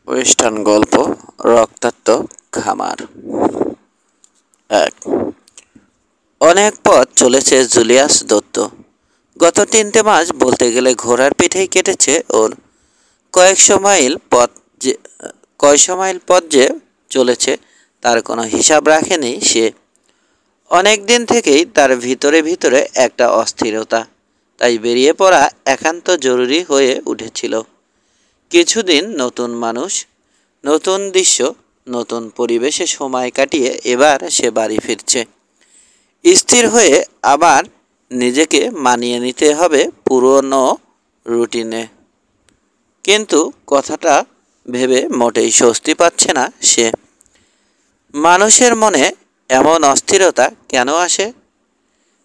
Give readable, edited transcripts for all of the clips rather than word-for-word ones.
Western গল্প রক্তাক্ত খামার। এক অনেক পথ চলেছে জুলিয়াস দত্ত। গত 3টে মাস বলতে গেলে ঘোড়ার পিঠেই কেটেছে ওর। যে কয়শো মাইল পথ যে চলেছে তার কোনো হিসাব রাখেনি সে। অনেক দিন থেকেই তার ভিতরে ভিতরে একটা অস্থিরতা, তাই বেরিয়ে পড়া একান্ত জরুরি হয়ে উঠেছিল। কিছুদিন নতুন মানুষ, নতুন দৃশ্য, নতুন পরিবেশে সময় কাটিয়ে এবার সে বাড়ি ফিরছে। স্থির হয়ে আবার নিজেকে মানিয়ে নিতে হবে পুরনো রুটিনে। কিন্তু কথাটা ভেবে মোটেই স্বস্তি পাচ্ছে না সে। মানুষের মনে এমন অস্থিরতা কেন আসে?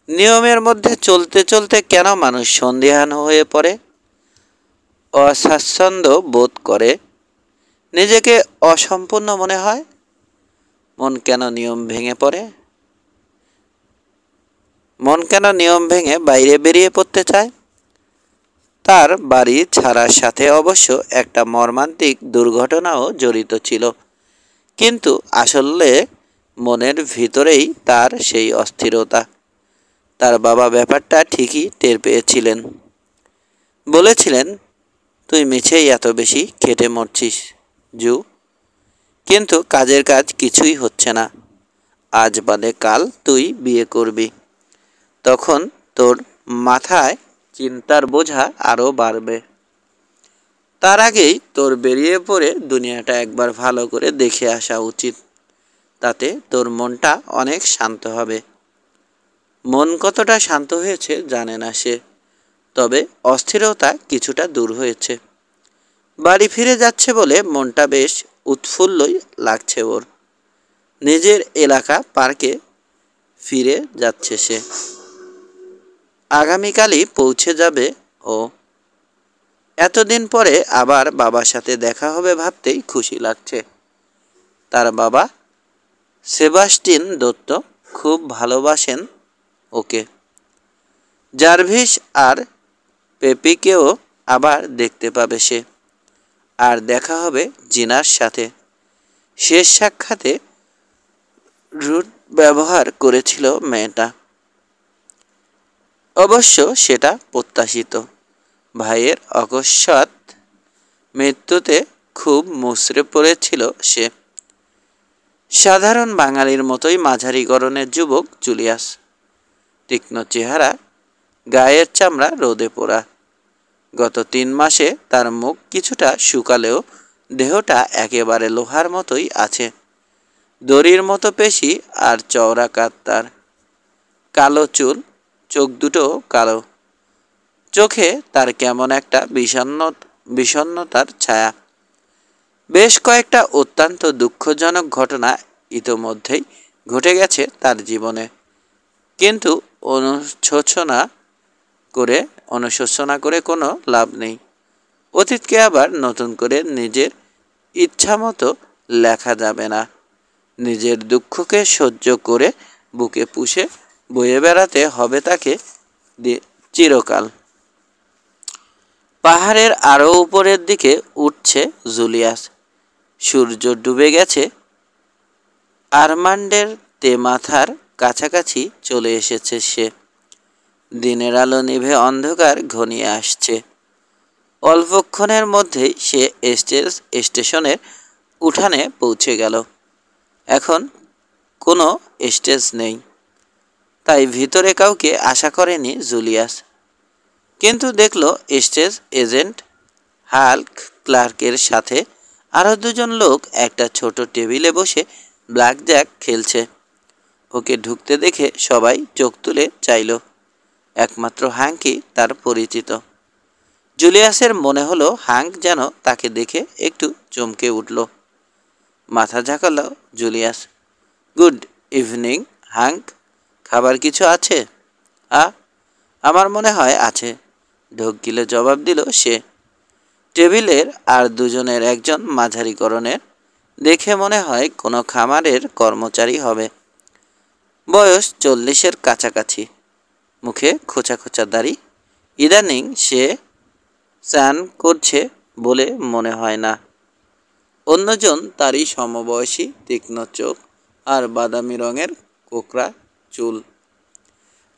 নিয়মের মধ্যে চলতে চলতে কেন মানুষ সন্দিহান হয়ে পড়ে, অস্বাচ্ছন্দ্য বোধ করে, নিজেকে অসম্পূর্ণ মনে হয়? মন কেন নিয়ম ভেঙে বাইরে বেরিয়ে পড়তে চায়? তার বাড়ি ছাড়ার সাথে অবশ্য একটা মর্মান্তিক দুর্ঘটনাও জড়িত ছিল, কিন্তু আসলে মনের ভিতরেই তার সেই অস্থিরতা। তার বাবা ব্যাপারটা ঠিকই টের পেয়েছিলেন। বলেছিলেন, তুই মিছেই এত বেশি খেটে মরছিস জু, কিন্তু কাজের কাজ কিছুই হচ্ছে না। আজ বাদে কাল তুই বিয়ে করবি, তখন তোর মাথায় চিন্তার বোঝা আরও বাড়বে। তার আগেই তোর বেরিয়ে পড়ে দুনিয়াটা একবার ভালো করে দেখে আসা উচিত। তাতে তোর মনটা অনেক শান্ত হবে। মন কতটা শান্ত হয়েছে জানে না সে, তবে অস্থিরতা কিছুটা দূর হয়েছে। বাড়ি ফিরে যাচ্ছে বলে মনটা বেশ উৎফুল্লই লাগছে ওর। নিজের এলাকা পার্কে ফিরে যাচ্ছে সে। আগামীকালই পৌঁছে যাবে ও। এতদিন পরে আবার বাবার সাথে দেখা হবে ভাবতেই খুশি লাগছে। তার বাবা সেবাস্টিন দত্ত খুব ভালোবাসেন ওকে। জার্ভিস আর পেপিকেও আবার দেখতে পাবে সে। আর দেখা হবে জিনার সাথে। শেষ সাক্ষাতে রুড ব্যবহার করেছিল মেয়েটা। অবশ্য সেটা প্রত্যাশিত। ভাইয়ের অকস্মাৎ মৃত্যুতে খুব মুচড়ে পড়েছিল সে। সাধারণ বাঙালির মতোই মাঝারি গড়নের যুবক জুলিয়াস। তীক্ষ্ণ চেহারা, গায়ের চামড়া রোদে পোড়া। গত 3 মাসে তার মুখ কিছুটা শুকালেও দেহটা একেবারে লোহার মতোই আছে। দড়ির মতো পেশি আর চওড়া কাঁধ তার। কালো চুল, চোখ দুটো কালো। চোখে তার কেমন একটা বিষণ্ণতার ছায়া। বেশ কয়েকটা অত্যন্ত দুঃখজনক ঘটনা ইতোমধ্যেই ঘটে গেছে তার জীবনে, কিন্তু অনুশোচনা করে কোনো লাভ নেই। অতীতকে আবার নতুন করে নিজের ইচ্ছামতো লেখা যাবে না। নিজের দুঃখকে সহ্য করে বুকে পুষে বয়ে বেড়াতে হবে তাকে চিরকাল। পাহাড়ের আরও উপরের দিকে উঠছে জুলিয়াস। সূর্য ডুবে গেছে। আরমান্ডের তেমাথার কাছাকাছি চলে এসেছে সে। দিনের আলো নিভে অন্ধকার ঘনিয়ে আসছে। অল্পক্ষণের মধ্যেই সে স্টেশনের উঠানে পৌঁছে গেল। এখন কোনো স্টেজ নেই, তাই ভিতরে কাউকে আশা করেনি জুলিয়াস। কিন্তু দেখল স্টেজ এজেন্ট হাল্ক ক্লার্কের সাথে আরও 2জন লোক একটা ছোট টেবিলে বসে ব্ল্যাকজ্যাক খেলছে। ওকে ঢুকতে দেখে সবাই চোখ তুলে চাইল। একমাত্র হাঙ্কই তার পরিচিত। জুলিয়াসের মনে হলো হাঙ্ক যেন তাকে দেখে একটু চমকে উঠল। মাথা ঝাঁকাল জুলিয়াস। গুড ইভিনিং হাঙ্ক, খাবার কিছু আছে? আমার মনে হয় আছে, ঢোক গিলে জবাব দিল সে। টেবিলের আর 2জনের একজন মাঝারি গড়নের, দেখে মনে হয় কোনো খামারের কর্মচারী হবে। বয়স 40-এর কাছাকাছি। মুখে খোঁচা খোঁচা দাড়ি। ইদানিং সে স্নান করছে বলে মনে হয় না। অন্যজন তারই সমবয়সী, তীক্ষ্ণ চোখ আর বাদামি রঙের কোকড়া চুল।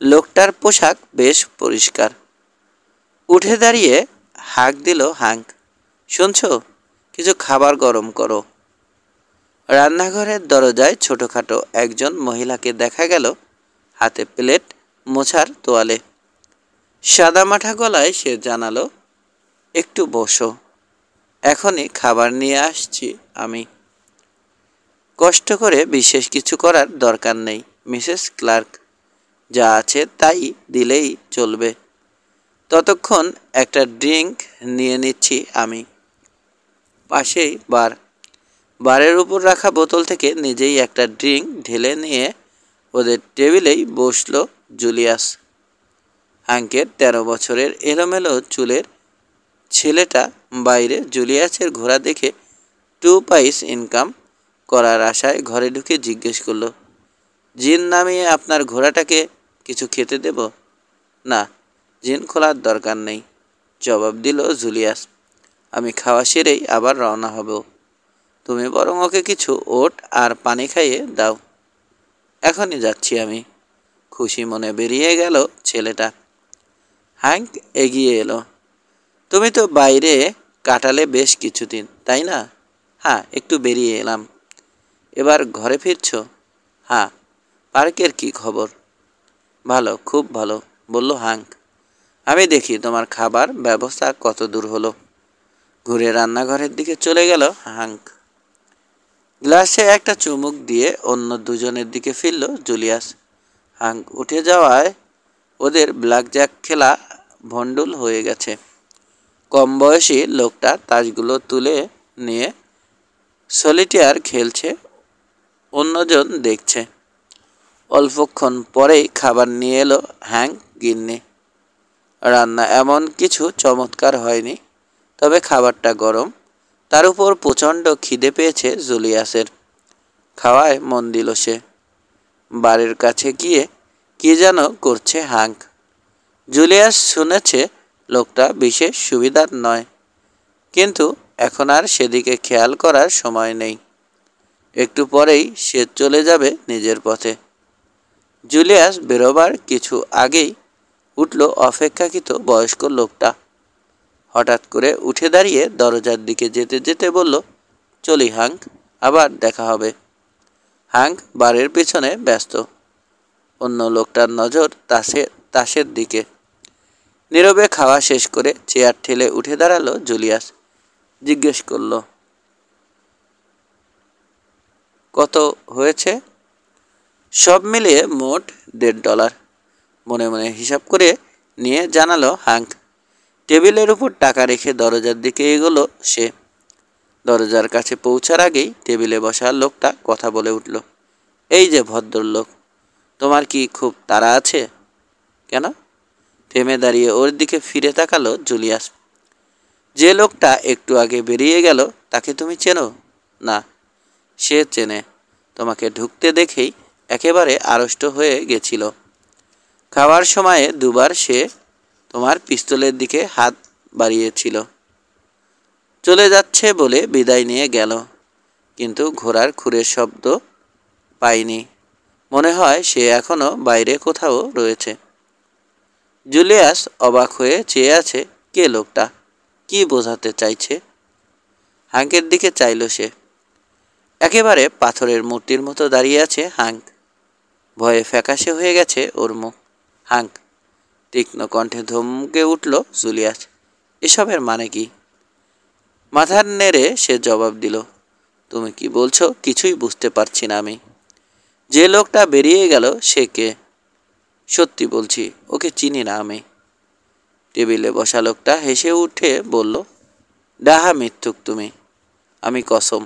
লোকটার পোশাক বেশ পরিষ্কার। উঠে দাঁড়িয়ে হাঁক দিল হাঙ্ক, শুনছো, কিছু খাবার গরম করো। রান্নাঘরের দরজায় ছোটোখাটো একজন মহিলাকে দেখা গেল, হাতে প্লেট, মোছার তোয়ালে। সাদামাঠা গলায় সে জানালো, একটু বসো, এখনই খাবার নিয়ে আসছি আমি। কষ্ট করে বিশেষ কিছু করার দরকার নেই মিসেস ক্লার্ক, যা আছে তাই দিলেই চলবে। ততক্ষণ একটা ড্রিঙ্ক নিয়ে নিচ্ছি আমি। পাশেই বার। বারের উপর রাখা বোতল থেকে নিজেই একটা ড্রিঙ্ক ঢেলে নিয়ে ওদের টেবিলেই বসল জুলিয়াস। হাঙ্কের 13 বছরের এলোমেলো চুলের ছেলেটা বাইরে জুলিয়াসের ঘোড়া দেখে 2 পয়সা ইনকাম করার আশায় ঘরে ঢুকে জিজ্ঞেস করলো, জিন নামিয়ে আপনার ঘোড়াটাকে কিছু খেতে দেব? না, জিন খোলার দরকার নেই, জবাব দিল জুলিয়াস। আমি খাওয়া সেরেই আবার রওনা হব। তুমি বরং ওকে কিছু ওট আর পানি খাইয়ে দাও। এখনই যাচ্ছি আমি। খুশি মনে বেরিয়ে গেল ছেলেটা। হ্যাঙ্ক এগিয়ে এলো। তুমি তো বাইরে কাটালে বেশ কিছুদিন, তাই না? হ্যাঁ, একটু বেরিয়ে এলাম। এবার ঘরে ফিরছ? হ্যাঁ। পার্কের কি খবর? ভালো, খুব ভালো, বলল হাঙ্ক। আমি দেখি তোমার খাবার ব্যবস্থা কত দূর হলো। ঘুরে রান্নাঘরের দিকে চলে গেল হাঙ্ক। গ্লাসে একটা চুমুক দিয়ে অন্য দুজনের দিকে ফিরল জুলিয়াস। হাঙ্ক উঠে যাওয়ায় ওদের ব্ল্যাকজ্যাক খেলা ভণ্ডুল হয়ে গেছে। কম বয়সী লোকটা তাসগুলো তুলে নিয়ে সলিটেয়ার খেলছে, অন্যজন দেখছে। অল্পক্ষণ পরেই খাবার নিয়ে এলো হ্যাঙ্ক গিন্নি। রান্না এমন কিছু চমৎকার হয়নি, তবে খাবারটা গরম, তার উপর প্রচণ্ড খিদে পেয়েছে জুলিয়াসের। খাওয়ায় মন দিল সে। বাড়ির কাছে গিয়ে কি যেন করছে হাঙ্ক। জুলিয়াস শুনেছে লোকটা বিশেষ সুবিধার নয়, কিন্তু এখন আর সেদিকে খেয়াল করার সময় নেই। একটু পরেই সে চলে যাবে নিজের পথে। জুলিয়াস বেরোবার কিছু আগেই উঠল অপেক্ষাকৃত বয়স্ক লোকটা। হঠাৎ করে উঠে দাঁড়িয়ে দরজার দিকে যেতে যেতে বলল, চলি হাঙ্ক, আবার দেখা হবে। হাঙ্ক বাড়ির পিছনে ব্যস্ত। অন্য লোকটার নজর তাসের দিকে। নীরবে খাওয়া শেষ করে চেয়ার ঠেলে উঠে দাঁড়ালো জুলিয়াস। জিজ্ঞেস করল, কত হয়েছে? সব মিলিয়ে মোট $1.5। মনে মনে হিসাব করে নিয়ে জানালো হাঙ্ক। টেবিলের উপর টাকা রেখে দরজার দিকে এগোলো সে। দরজার কাছে পৌঁছার আগেই টেবিলে বসা লোকটা কথা বলে উঠল, এই যে ভদ্রলোক, তোমার কি খুব তাড়া আছে? কেন? থেমে দাঁড়িয়ে ওর দিকে ফিরে তাকালো জুলিয়াস। যে লোকটা একটু আগে বেরিয়ে গেল তাকে তুমি চেনো? না। সে চেনে, তোমাকে ঢুকতে দেখেই একেবারে আড়ষ্ট হয়ে গেছিল। খাওয়ার সময়ে দুবার সে তোমার পিস্তলের দিকে হাত বাড়িয়েছিল। চলে যাচ্ছে বলে বিদায় নিয়ে গেল, কিন্তু ঘোড়ার খুরের শব্দ পাইনি। মনে হয় সে এখনো বাইরে কোথাও রয়েছে। জুলিয়াস অবাক হয়ে চেয়ে আছে কে লোকটা, কি বোঝাতে চাইছে। হাঙ্কের দিকে চাইল সে। একেবারে পাথরের মূর্তির মতো দাঁড়িয়ে আছে হাঙ্ক। ভয়ে ফ্যাকাশে হয়ে গেছে ওর মুখ। হাঙ্ক, তীক্ষ্ণ কণ্ঠে ধমকে উঠল জুলিয়াস, এসবের মানে কি? মাথার নেড়ে সে জবাব দিল, তুমি কি বলছো কিছুই বুঝতে পারছি না আমি। যে লোকটা বেরিয়ে গেল সে কে? সত্যি বলছি, ওকে চিনি না আমি। টেবিলে বসা লোকটা হেসে উঠে বলল, ডাহা মিথ্যুক তুমি, আমি কসম।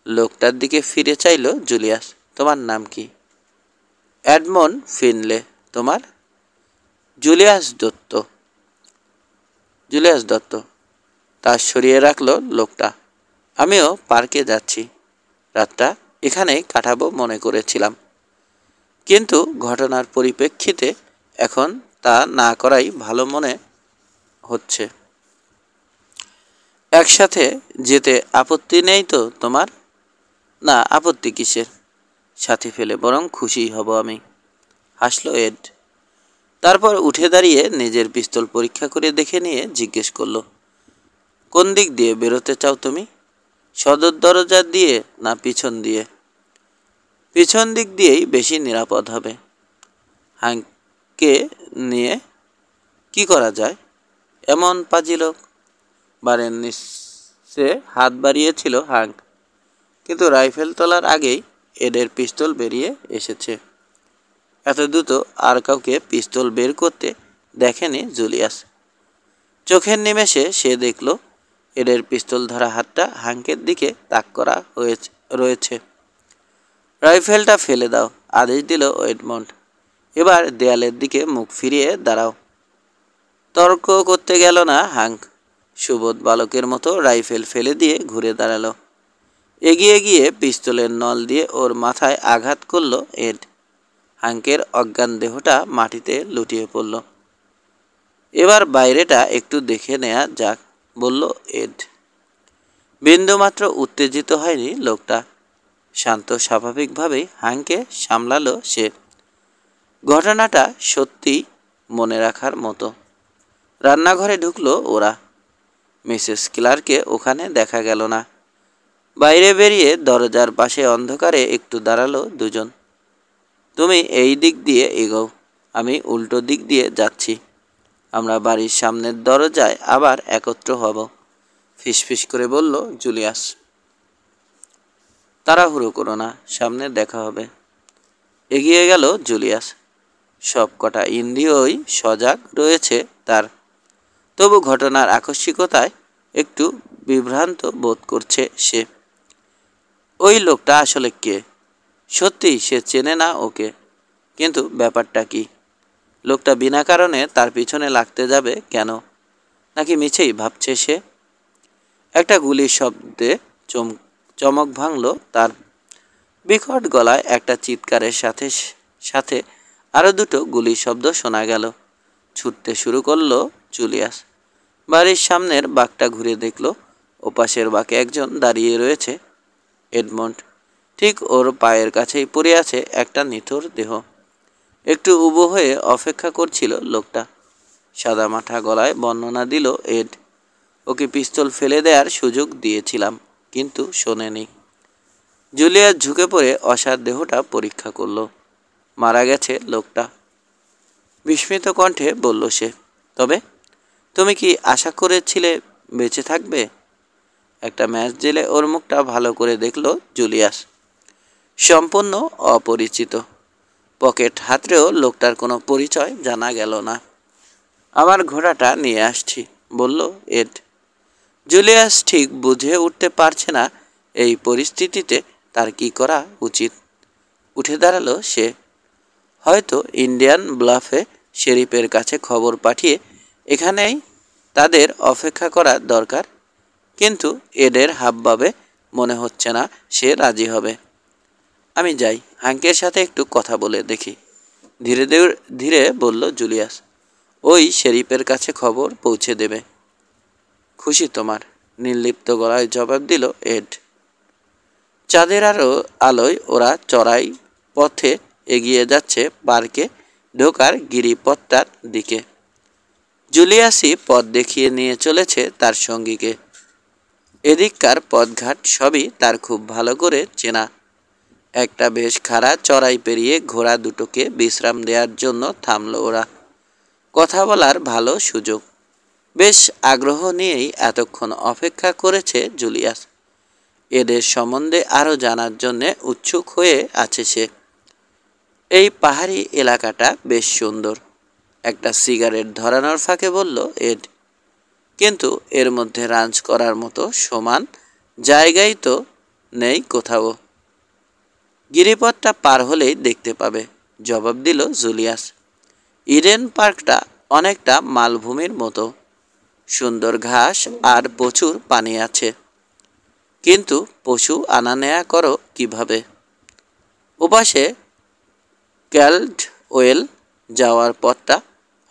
লোকটার দিকে ফিরে চাইল জুলিয়াস। তোমার নাম কি? Edmund Finlay. তোমার? জুলিয়াস দত্ত। জুলিয়াস দত্ত। তার সরিয়ে রাখলো লোকটা। আমিও পার্কে যাচ্ছি, রাতটা এখানেই কাটাবো মনে করেছিলাম, কিন্তু ঘটনার পরিপ্রেক্ষিতে এখন তা না করাই ভালো মনে হচ্ছে। একসাথে যেতে আপত্তি নেই তো তোমার? না, আপত্তি কিসের? সাথী ফেলে বরং খুশি হব আমি, হাসলো এড। তারপর উঠে দাঁড়িয়ে নিজের পিস্তল পরীক্ষা করে দেখে নিয়ে জিজ্ঞেস করলো, কোন দিক দিয়ে বেরোতে চাও তুমি? সদর দরজা দিয়ে না পিছন দিয়ে? পিছন দিক দিয়েই বেশি নিরাপদ হবে। হাঙ্ককে নিয়ে কি করা যায়? এমন পাজি লোক। বারের নিচে হাত বাড়িয়েছিল হাঙ্ক, কিন্তু রাইফেল তোলার আগেই এডের পিস্তল বেরিয়ে এসেছে। এত দ্রুত আর কাউকে পিস্তল বের করতে দেখেনি জুলিয়াস। চোখের নিমেষে সে দেখল এডের পিস্তল ধরা হাতটা হাঙ্কের দিকে তাক করা রয়েছে। রাইফেলটা ফেলে দাও, আদেশ দিল এডমন্ড। এবার দেয়ালের দিকে মুখ ফিরিয়ে দাঁড়াও। তর্ক করতে গেল না হাঙ্ক, সুবোধ বালকের মতো রাইফেল ফেলে দিয়ে ঘুরে দাঁড়ালো। এগিয়ে গিয়ে পিস্তলের নল দিয়ে ওর মাথায় আঘাত করল এড। হাঙ্কের অজ্ঞান দেহটা মাটিতে লুটিয়ে পড়ল। এবার বাইরেটা একটু দেখে নেয়া যাক, বলল এড। বিন্দুমাত্র উত্তেজিত হয়নি লোকটা। শান্ত স্বাভাবিকভাবেই হাঙ্কে সামলালো সে। ঘটনাটা সত্যি মনে রাখার মতো। রান্নাঘরে ঢুকলো ওরা। মিসেস ক্লার্ককে ওখানে দেখা গেল না। বাইরে বেরিয়ে দরজার পাশে অন্ধকারে একটু দাঁড়ালো দুজন। তুমি এই দিক দিয়ে এগোও, আমি উল্টো দিক দিয়ে যাচ্ছি। আমরা বাড়ির সামনের দরজায় আবার একত্র হব, ফিসফিস করে বলল জুলিয়াস। তাড়াহুড়ো করো না, সামনে দেখা হবে। এগিয়ে গেল জুলিয়াস। সব কটা ইন্দ্রিয়ই সজাগ রয়েছে তার। তবু ঘটনার আকস্মিকতায় একটু বিভ্রান্ত বোধ করছে সে। ওই লোকটা আসলে কে? সত্যিই সে চেনে না ওকে, কিন্তু ব্যাপারটা কি? লোকটা বিনা কারণে তার পিছনে লাগতে যাবে কেন? নাকি মিছেই ভাবছে সে? একটা গুলির শব্দে চমক ভাঙল তার। বিকট গলায় একটা চিৎকারের সাথে সাথে আরও দুটো গুলির শব্দ শোনা গেল। ছুটতে শুরু করলো জুলিয়াস। বাড়ির সামনের বাঁকটা ঘুরে দেখল ওপাশের বাঁকে একজন দাঁড়িয়ে রয়েছে, এডমন্ড। ঠিক ওর পায়ের কাছেই পড়ে আছে একটা নিথর দেহ। একটু উবু হয়ে অপেক্ষা করছিল লোকটা। সাদামাঠা গলায় বর্ণনা দিল এড। ওকে পিস্তল ফেলে দেওয়ার সুযোগ দিয়েছিলাম, কিন্তু শোনেনি। জুলিয়াস ঝুঁকে পড়ে অসার দেহটা পরীক্ষা করল। মারা গেছে লোকটা, বিস্মিত কণ্ঠে বলল সে। তবে তুমি কি আশা করেছিলে বেঁচে থাকবে? একটা ম্যাচ জেলে ওর মুখটা ভালো করে দেখল জুলিয়াস। সম্পূর্ণ অপরিচিত। পকেট হাতড়েও লোকটার কোনো পরিচয় জানা গেল না। আমার ঘোড়াটা নিয়ে আসছি, বলল এড। জুলিয়াস ঠিক বুঝে উঠতে পারছে না এই পরিস্থিতিতে তার কি করা উচিত। উঠে দাঁড়ালো সে। হয়তো ইন্ডিয়ান ব্লাফে শেরিফের কাছে খবর পাঠিয়ে এখানেই তাদের অপেক্ষা করা দরকার, কিন্তু এডের হাবভাবে মনে হচ্ছে না সে রাজি হবে। আমি যাই, হাঙ্কের সাথে একটু কথা বলে দেখি, ধীরে ধীরে বলল জুলিয়াস। ওই শেরিফের কাছে খবর পৌঁছে দেবে। খুশি তোমার, নির্লিপ্ত গলায় জবাব দিল এড। চাঁদের আলোয় ওরা চড়াই পথে এগিয়ে যাচ্ছে পার্কে ঢোকার গিরিপথটার দিকে। জুলিয়াসই পথ দেখিয়ে নিয়ে চলেছে তার সঙ্গীকে। এদিককার পথঘাট সবই তার খুব ভালো করে চেনা। একটা বেশ খাড়া চড়াই পেরিয়ে ঘোড়া দুটোকে বিশ্রাম দেওয়ার জন্য থামল ওরা। কথা বলার ভালো সুযোগ। বেশ আগ্রহ নিয়েই এতক্ষণ অপেক্ষা করেছে জুলিয়াস। এদের সম্বন্ধে আরও জানার জন্যে উৎসুক হয়ে আছে সে। এই পাহাড়ি এলাকাটা বেশ সুন্দর, একটা সিগারেট ধরানোর ফাঁকে বলল এড। কিন্তু এর মধ্যে রাঞ্চ করার মতো সমান জায়গাই তো নেই কোথাও। গিরিপথটা পার হলেই দেখতে পাবে, জবাব দিল জুলিয়াস। ইডেন পার্কটা অনেকটা মালভূমির মতো। সুন্দর ঘাস আর প্রচুর পানি আছে, কিন্তু পশু আনা নেয়া করো কিভাবে? ওপাশে ক্যাল্ডওয়েল যাওয়ার পথটা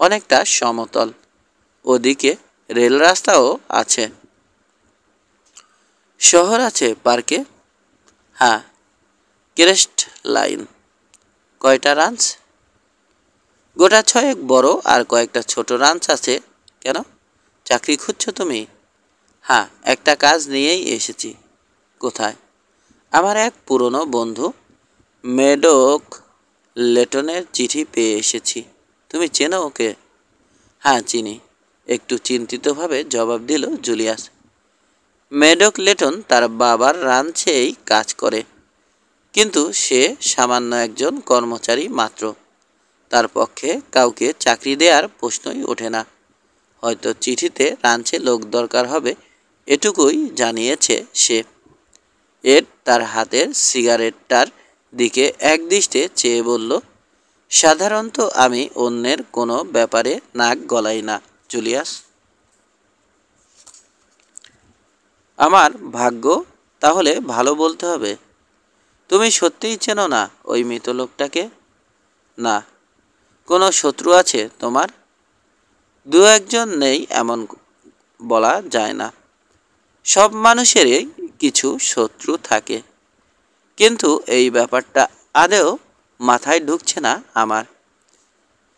অনেকটা সমতল, ওদিকে রেল রাস্তাও আছে। শহর আছে পার্কে? হ্যাঁ, ক্রেস্ট লাইন। কয়টা রাঞ্চ? গোটা ছয়েক বড় আর কয়েকটা ছোট রাঞ্চ আছে। কেন, চাকরি খুঁজছো তুমি? হ্যাঁ, একটা কাজ নিয়েই এসেছি। কোথায়? আমার এক পুরনো বন্ধু মেডক লেটনের চিঠি পেয়ে এসেছি। তুমি চেনো ওকে? হ্যাঁ, চিনি। একটু চিন্তিতভাবে জবাব দিল জুলিয়াস। মেডক লেটন তার বাবার রাঞ্চেই কাজ করে, কিন্তু সে সামান্য একজন কর্মচারী মাত্র। তার পক্ষে কাউকে চাকরি দেওয়ার প্রশ্নই ওঠে না। হয়তো চিঠিতে রাঞ্চে লোক দরকার হবে, এটুকুই জানিয়েছে সে। এড তার হাতের সিগারেটটার দিকে একদৃষ্টে চেয়ে বলল, সাধারণত আমি অন্যের কোনো ব্যাপারে নাক গলাই না জুলিয়াস। আমার ভাগ্য তাহলে ভালো বলতে হবে। তুমি সত্যিই চেনো না ওই মৃত লোকটাকে? না। কোনো শত্রু আছে তোমার? দু একজন নেই এমন বলা যায় না। সব মানুষেরই কিছু শত্রু থাকে, কিন্তু এই ব্যাপারটা আদেও মাথায় ঢুকছে না আমার।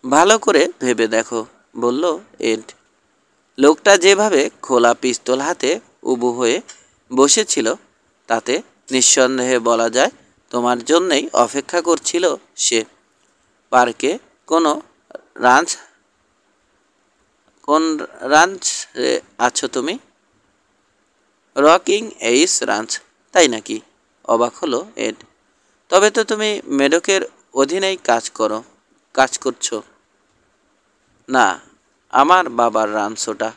ভালো করে ভেবে দেখো, বলল এড। লোকটা যেভাবে খোলা পিস্তল হাতে উবু হয়ে বসেছিল, তাতে নিঃসন্দেহে বলা যায় তোমার জন্যেই অপেক্ষা করছিল সে। পার্কে কোনো রাঞ্চ কোন রাঞ্চে আছো তুমি? রকিং এইস রাঞ্চ। তাই নাকি? অবাক হলো এড। তবে তো তুমি মেডকের অধীনেই কাজ করছো। না, আমার বাবার রাঞ্চ ওটা।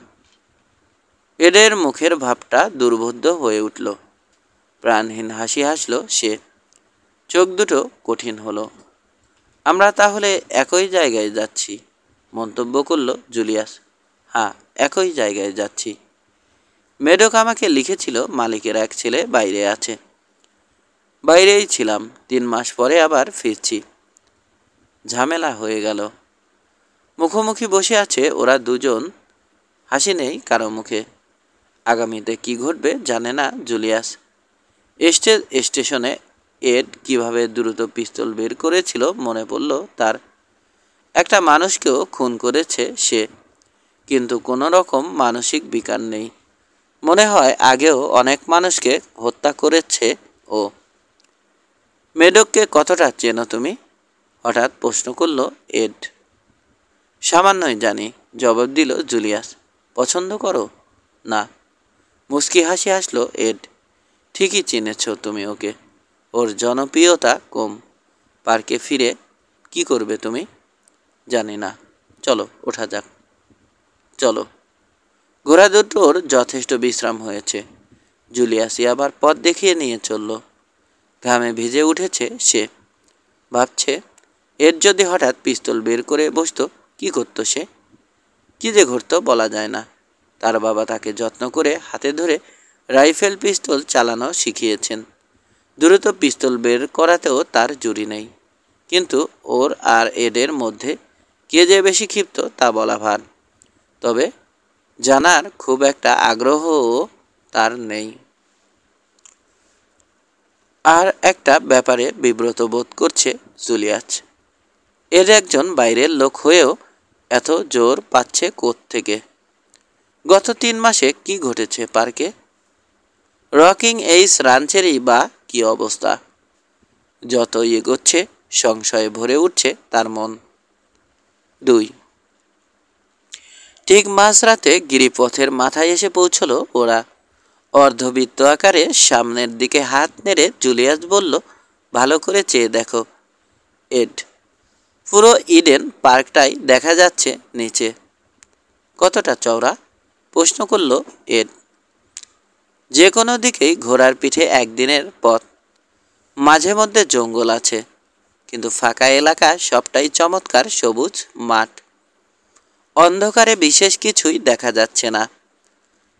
এডের মুখের ভাবটা দুর্বোধ্য হয়ে উঠল। প্রাণহীন হাসি হাসল সে। চোখ দুটো কঠিন হলো। আমরা তাহলে একই জায়গায় যাচ্ছি, মন্তব্য করল জুলিয়াস। হ্যাঁ, একই জায়গায় যাচ্ছি। মেডক আমাকে লিখেছিল মালিকের এক ছেলে বাইরে আছে। বাইরেই ছিলাম, 3 মাস পরে আবার ফিরছি। ঝামেলা হয়ে গেল। মুখোমুখি বসে আছে ওরা দুজন, হাসি নেই কারো মুখে। আগামীতে কি ঘটবে জানে না জুলিয়াস। স্টেশনে এড কিভাবে দ্রুত পিস্তল বের করেছিল মনে পড়ল তার। একটা মানুষকেও খুন করেছে সে, কিন্তু কোনো রকম মানসিক বিকার নেই। মনে হয় আগেও অনেক মানুষকে হত্যা করেছে ও। মেডককে কতটা চেনো তুমি? হঠাৎ প্রশ্ন করল এড। সামান্যই জানি, জবাব দিল জুলিয়াস। পছন্দ করো? না। মুচকি হাসি হাসলো এড। ঠিকই চিনেছ তুমি ওকে। ওর জনপ্রিয়তা কম। পার্কে ফিরে কি করবে তুমি? জানি না। চলো ওঠা যাক। চলো। ঘোড়া দুটোর যথেষ্ট বিশ্রাম হয়েছে। জুলিয়াসই আবার পথ দেখিয়ে নিয়ে চলল। ঘামে ভিজে উঠেছে সে। ভাবছে, এর যদি হঠাৎ পিস্তল বের করে বসতো, কি করতো সে? কি যে ঘটতো বলা যায় না। তার বাবা তাকে যত্ন করে হাতে ধরে রাইফেল পিস্তল চালানো শিখিয়েছেন। দ্রুত পিস্তল বের করাতেও তার জুড়ি নেই। কিন্তু ওর আর এডের মধ্যে কে যে বেশি ক্ষিপ্ত তা বলা ভার। তবে জানার খুব একটা আগ্রহও তার নেই। আর একটা ব্যাপারে বিব্রত বোধ করছে জুলিয়াস। এর একজন বাইরের লোক হয়েও এত জোর পাচ্ছে কোত্থেকে? গত 3 মাসে কি ঘটেছে পার্কে? রকিং এইস রাঞ্চেরই বা কি অবস্থা? যত এগোচ্ছে সংশয়ে ভরে উঠছে তার মন। 2। ঠিক মাঝরাতে গিরিপথের মাথায় এসে পৌঁছলো ওরা। অর্ধবৃত্ত আকারে সামনের দিকে হাত নেড়ে জুলিয়াস বলল, ভালো করে চেয়ে দেখো এড। পুরো ইডেন পার্কটাই দেখা যাচ্ছে নিচে। কতটা চওড়া? প্রশ্ন করল এড। যে কোনো দিকেই ঘোড়ার পিঠে একদিনের পথ। মাঝে মধ্যে জঙ্গল আছে, কিন্তু ফাঁকা এলাকা সবটাই চমৎকার সবুজ মাঠ। অন্ধকারে বিশেষ কিছুই দেখা যাচ্ছে না,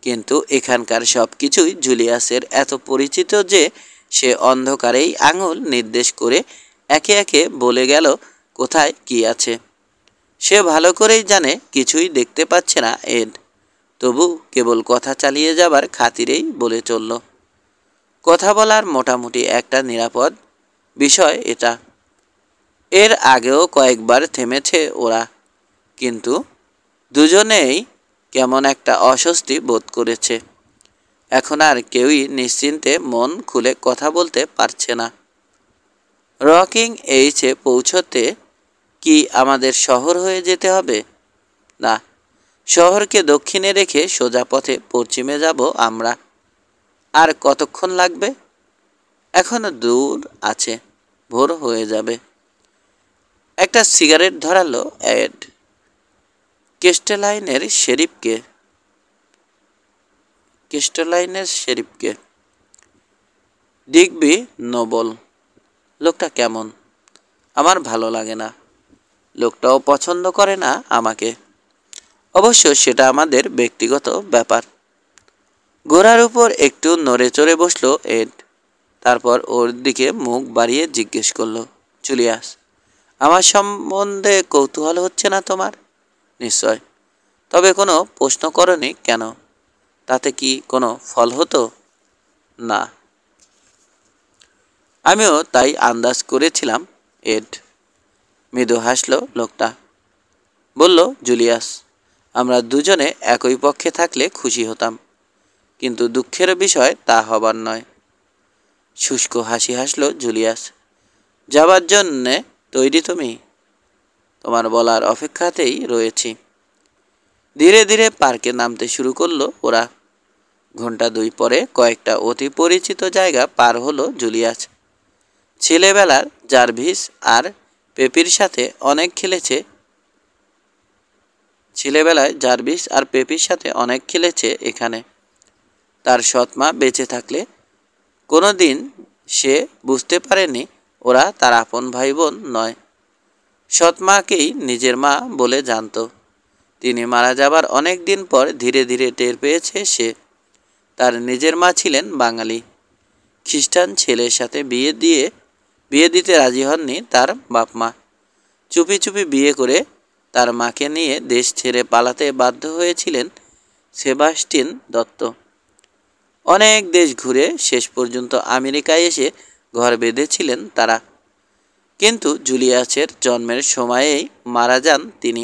কিন্তু এখানকার সব কিছুই জুলিয়াসের এত পরিচিত যে সে অন্ধকারেই আঙুল নির্দেশ করে একে একে বলে গেল কোথায় কি আছে। সে ভালো করেই জানে কিছুই দেখতে পাচ্ছে না এড, তবু কেবল কথা চালিয়ে যাবার খাতিরেই বলে চলল, কথা বলার মোটামুটি একটা নিরাপদ বিষয় এটা। এর আগেও কয়েকবার থেমেছে ওরা, কিন্তু দুজনেই কেমন একটা অস্বস্তি বোধ করেছে। এখন আর কেউই নিশ্চিন্তে মন খুলে কথা বলতে পারছে না। রকিং এইচে পৌঁছতে কি আমাদের শহর হয়ে যেতে হবে? না, শহরকে দক্ষিণে রেখে সোজা পথে পশ্চিমে যাব আমরা। আর কতক্ষণ লাগবে? এখনো দূর আছে, ভোর হয়ে যাবে। একটা সিগারেট ধরালো এড। কেস্টেলাইনের শেরিফকে। Digby Noble. লোকটা কেমন? আমার ভালো লাগে না। লোকটাও পছন্দ করে না আমাকে। অবশ্য সেটা আমাদের ব্যক্তিগত ব্যাপার। ঘোড়ার উপর একটু নড়ে চড়ে বসলো এড। তারপর ওর দিকে মুখ বাড়িয়ে জিজ্ঞেস করলো, জুলিয়াস, আমার সম্বন্ধে কৌতূহল হচ্ছে না তোমার? নিশ্চয়। তবে কোনো প্রশ্ন করনি কেন? তাতে কি কোনো ফল হতো? না। আমিও তাই আন্দাজ করেছিলাম এড। মৃদু হাসল লোকটা। বলল, জুলিয়াস, আমরা দুজনে একই পক্ষে থাকলে খুশি হতাম, কিন্তু দুঃখের বিষয় তা হবার নয়। শুষ্ক হাসি হাসল জুলিয়াস। যাবার জন্যে তৈরি তুমি? তোমার বলার অপেক্ষাতেই রয়েছি। ধীরে ধীরে পার্কে নামতে শুরু করলো ওরা। ঘন্টা 2 পরে কয়েকটা অতি পরিচিত জায়গা পার হলো জুলিয়াস। ছেলেবেলার জার্ভিস আর পেপির সাথে অনেক খেলেছে এখানে। তার সৎমা বেঁচে থাকলে কোনো দিন সে বুঝতে পারেনি ওরা তার আপন ভাই বোন নয়। সৎমাকেই নিজের মা বলে জানত। তিনি মারা যাবার অনেক দিন পর ধীরে ধীরে টের পেয়েছে সে, তার নিজের মা ছিলেন বাঙালি। খ্রিস্টান ছেলের সাথে বিয়ে দিতে রাজি হননি তার বাপ মা। চুপি চুপি বিয়ে করে তার মাকে নিয়ে দেশ ছেড়ে পালাতে বাধ্য হয়েছিলেন সেবাস্টিন দত্ত। অনেক দেশ ঘুরে শেষ পর্যন্ত আমেরিকায় এসে ঘর বেঁধেছিলেন তারা। কিন্তু জুলিয়াসের জন্মের সময়েই মারা যান তিনি।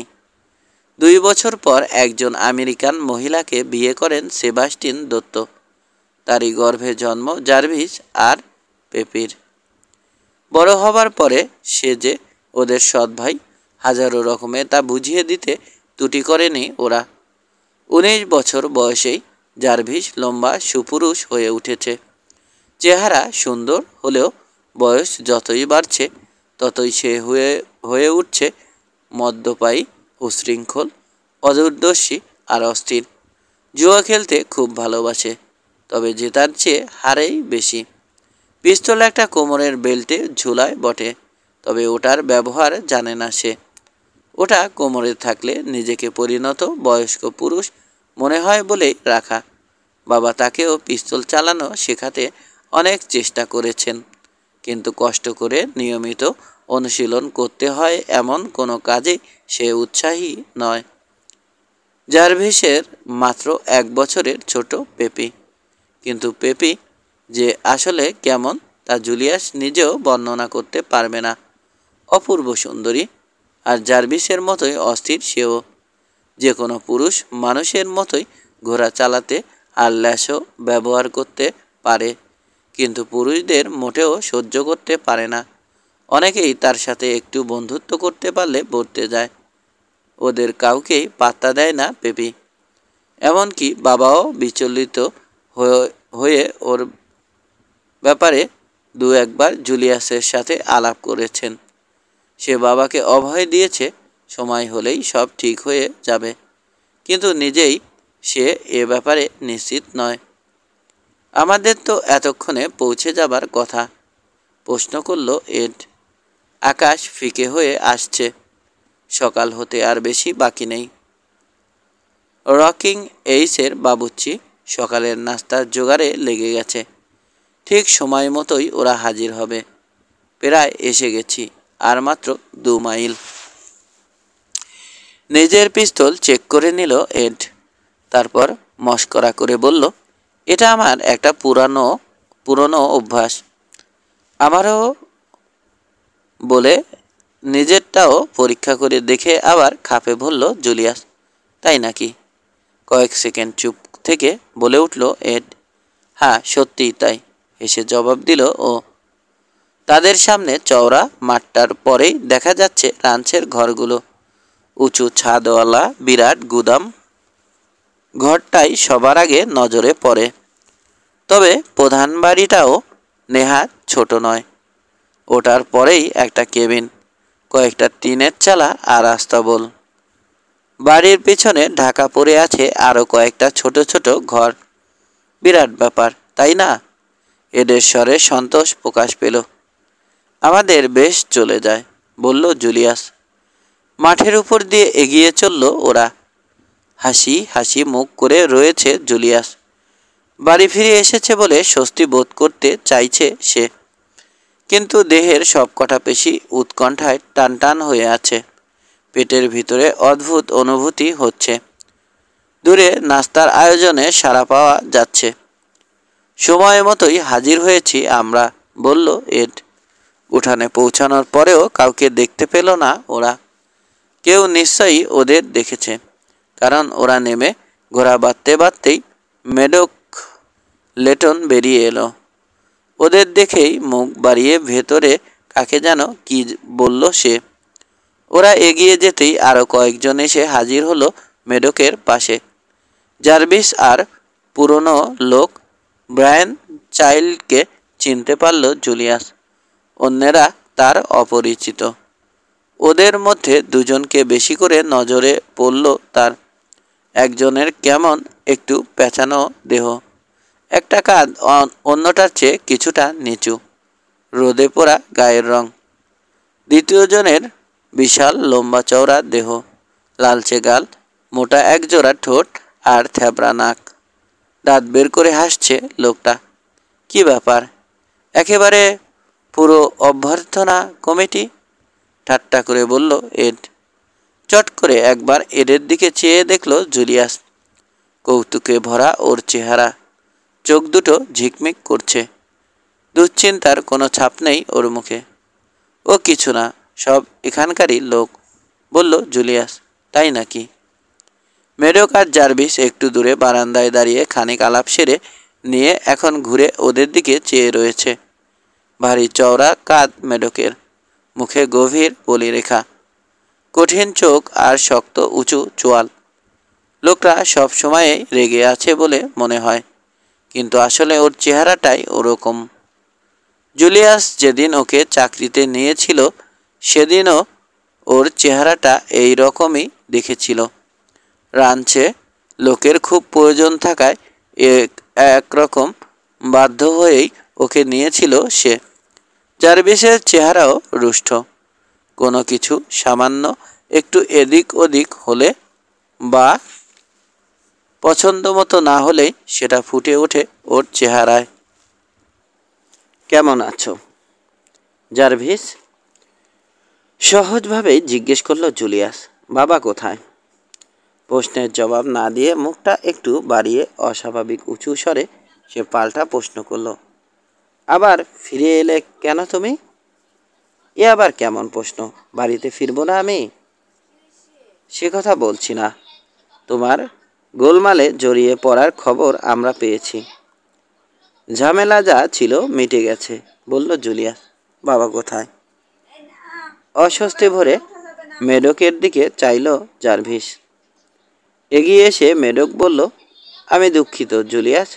2 বছর পর একজন আমেরিকান মহিলাকে বিয়ে করেন সেবাস্টিন দত্ত। তারই গর্ভে জন্ম জার্ভিস আর পেপির। বড় হবার পরে সে যে ওদের সৎ ভাই, হাজারো রকমে তা বুঝিয়ে দিতে ত্রুটি করেনি ওরা। 19 বছর বয়সেই জার্ভিস লম্বা সুপুরুষ হয়ে উঠেছে। চেহারা সুন্দর হলেও বয়স যতই বাড়ছে ততই সে হয়ে উঠছে মদ্যপায়ী, উশৃঙ্খল, অদূরদর্শী আর অস্থির। জুয়া খেলতে খুব ভালোবাসে, তবে জেতার চেয়ে হারেই বেশি। পিস্তল একটা কোমরের বেল্টে ঝুলায় বটে, তবে ওটার ব্যবহার জানে না সে। ওটা কোমরে থাকলে নিজেকে পরিণত বয়স্ক পুরুষ মনে হয় বলেই রাখা। বাবা তাকেও পিস্তল চালানো শেখাতে অনেক চেষ্টা করেছেন, কিন্তু কষ্ট করে নিয়মিত অনুশীলন করতে হয় এমন কোনো কাজে সে উৎসাহী নয়। জার্ভিসের মাত্র 1 বছরের ছোট পেপি। কিন্তু পেপি যে আসলে কেমন তা জুলিয়াস নিজেও বর্ণনা করতে পারবে না। অপূর্ব সুন্দরী, আর জার্ভিসের মতোই অস্থির সেও। যে কোনো পুরুষ মানুষের মতোই ঘোড়া চালাতে আর ল্যাশও ব্যবহার করতে পারে, কিন্তু পুরুষদের মোটেও সহ্য করতে পারে না। অনেকেই তার সাথে একটু বন্ধুত্ব করতে পারলে বলতে যায়। ওদের কাউকেই পাত্তা দেয় না পেপি। এমনকি বাবাও বিচলিত হয়ে ওর ব্যাপারে 2-1 বার জুলিয়াসের সাথে আলাপ করেছেন। সে বাবাকে অভয় দিয়েছে সময় হলেই সব ঠিক হয়ে যাবে, কিন্তু নিজেই সে এ ব্যাপারে নিশ্চিত নয়। আমাদের তো এতক্ষণে পৌঁছে যাবার কথা, প্রশ্ন করল এড। আকাশ ফিকে হয়ে আসছে, সকাল হতে আর বেশি বাকি নেই। রকিং এইচের বাবুর্চি সকালের নাস্তার জোগাড়ে লেগে গেছে। ঠিক সময় মতোই ওরা হাজির হবে। প্রায় এসে গেছি, আর মাত্র 2 মাইল। নিজের পিস্তল চেক করে নিল এড। তারপর মস্করা করে বলল, এটা আমার একটা পুরানো পুরনো অভ্যাস। আমারও বলে নিজেরটাও পরীক্ষা করে দেখে আবার খাপে বলল জুলিয়াস। তাই নাকি? কয়েক সেকেন্ড চুপ থেকে বলে উঠল এড। হ্যাঁ, সত্যিই তাই, হেসে জবাব দিল ও। তাদের সামনে চওড়া মাঠটার পরেই দেখা যাচ্ছে রাঞ্চের ঘরগুলো। উঁচু ছাদওয়ালা বিরাট গুদাম ঘরটাই সবার আগে নজরে পড়ে। তবে প্রধান বাড়িটাও নেহাত ছোট নয়। ওটার পরেই একটা কেবিন, কয়েকটা টিনের চালা আর আস্তাবল। বাড়ির পিছনে ঢাকা পড়ে আছে আরও কয়েকটা ছোট ছোট ঘর। বিরাট ব্যাপার, তাই না? এদের স্বরে সন্তোষ প্রকাশ পেল। আমাদের বেশ চলে যায়, বলল জুলিয়াস। মাঠের উপর দিয়ে এগিয়ে চলল ওরা। হাসি হাসি মুখ করে রয়েছে জুলিয়াস। বাড়ি ফিরে এসেছে বলে স্বস্তি বোধ করতে চাইছে সে, কিন্তু দেহের সবকটা পেশি উৎকণ্ঠায় টান টান হয়ে আছে। পেটের ভিতরে অদ্ভুত অনুভূতি হচ্ছে। দূরে নাস্তার আয়োজনে সাড়া পাওয়া যাচ্ছে। সময় মতোই হাজির হয়েছি আমরা, বলল এড। উঠানে পৌঁছানোর পরেও কাউকে দেখতে পেল না ওরা। কেউ নিশ্চয়ই ওদের দেখেছে, কারণ ওরা নেমে ঘোড়া বাঁধতে বাঁধতেই মেডক লেটন বেরিয়ে এলো। ওদের দেখেই মুখ বাড়িয়ে ভেতরে কাকে যেন কি বলল সে। ওরা এগিয়ে যেতেই আরও কয়েকজন এসে হাজির হলো মেডকের পাশে। জার্ভিস আর পুরনো লোক ব্রায়ান চাইল্ডকে চিনতে পারল জুলিয়াস। অন্যেরা তার অপরিচিত। ওদের মধ্যে দুজনকে বেশি করে নজরে পড়ল তার। একজনের কেমন একটু পেঁচানো দেহ, একটা কাঁধ অন্যটার চেয়ে কিছুটা নিচু, রোদে পোড়া গায়ের রং। দ্বিতীয়জনের বিশাল লম্বা চওড়া দেহ, লালচে গাল, মোটা একজোড়া ঠোঁট আর থ্যাবড়া নাক। দাঁত বের করে হাসছে লোকটা। কি ব্যাপার, একেবারে পুরো অভ্যর্থনা কমিটি? ঠাট্টা করে বলল এড। চট করে একবার এডের দিকে চেয়ে দেখল জুলিয়াস। কৌতুকে ভরা ওর চেহারা, চোখ দুটো ঝিকমিক করছে। দুশ্চিন্তার কোনো ছাপ নেই ওর মুখে। ও কিছু না, সব এখানকারই লোক, বলল জুলিয়াস। তাই নাকি? মেডক আর জার্ভিস একটু দূরে বারান্দায় দাঁড়িয়ে খানিক আলাপ সেরে নিয়ে এখন ঘুরে ওদের দিকে চেয়ে রয়েছে। ভারী চওড়া কাঁধ মেডকের, মুখে গভীর বলিরেখা, কঠিন চোখ আর শক্ত উঁচু চোয়াল। লোকটা সব সময় রেগে আছে বলে মনে হয়, কিন্তু আসলে ওর চেহারাটাই ওরকম। জুলিয়াস যেদিন ওকে চাকরিতে নিয়েছিল সেদিনও ওর চেহারাটা এই রকমই দেখেছিল। রাঞ্চে লোকের খুব প্রয়োজন থাকায় একরকম বাধ্য হয়েই ওকে নিয়েছিল সে। জার্ভিসের চেহারাও রুষ্ট। কোনো কিছু সামান্য একটু এদিক ওদিক হলে বা পছন্দ মতো না হলেই সেটা ফুটে ওঠে ওর চেহারায়। কেমন আছো, জার্ভিস? সহজভাবেই জিজ্ঞেস করলো জুলিয়াস। বাবা কোথায়? প্রশ্নের জবাব না দিয়ে মুখটা একটু বাড়িয়ে অস্বাভাবিক উঁচু স্বরে সে পাল্টা প্রশ্ন করল। আবার ফিরে এলে কেন তুমি? এ আবার কেমন প্রশ্ন? বাড়িতে ফিরবো না আমি? সে কথা বলছি না। তোমার গোলমালে জড়িয়ে পড়ার খবর আমরা পেয়েছি। ঝামেলা যা ছিল মিটে গেছে, বলল জুলিয়াস। বাবা কোথায়? অস্বস্তি ভরে মেডকের দিকে চাইল জার্ভিস। এগিয়ে এসে মেডক বলল, আমি দুঃখিত জুলিয়াস,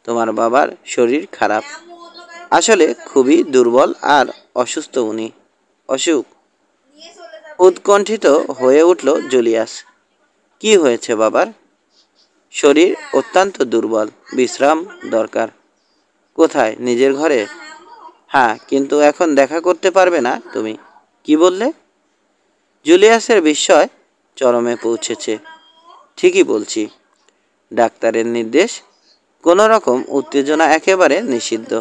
তোমার বাবার শরীর খারাপ। আসলে খুবই দুর্বল আর অসুস্থ উনি। অসুখ? উৎকণ্ঠিত হয়ে উঠল জুলিয়াস। কি হয়েছে বাবার? শরীর অত্যন্ত দুর্বল, বিশ্রাম দরকার। কোথায়, নিজের ঘরে? হ্যাঁ, কিন্তু এখন দেখা করতে পারবে না তুমি। কি বললে? জুলিয়াসের বিস্ময় চরমে পৌঁছেছে। ঠিকই বলছি, ডাক্তারের নির্দেশ, কোনো রকম উত্তেজনা একেবারে নিষিদ্ধ।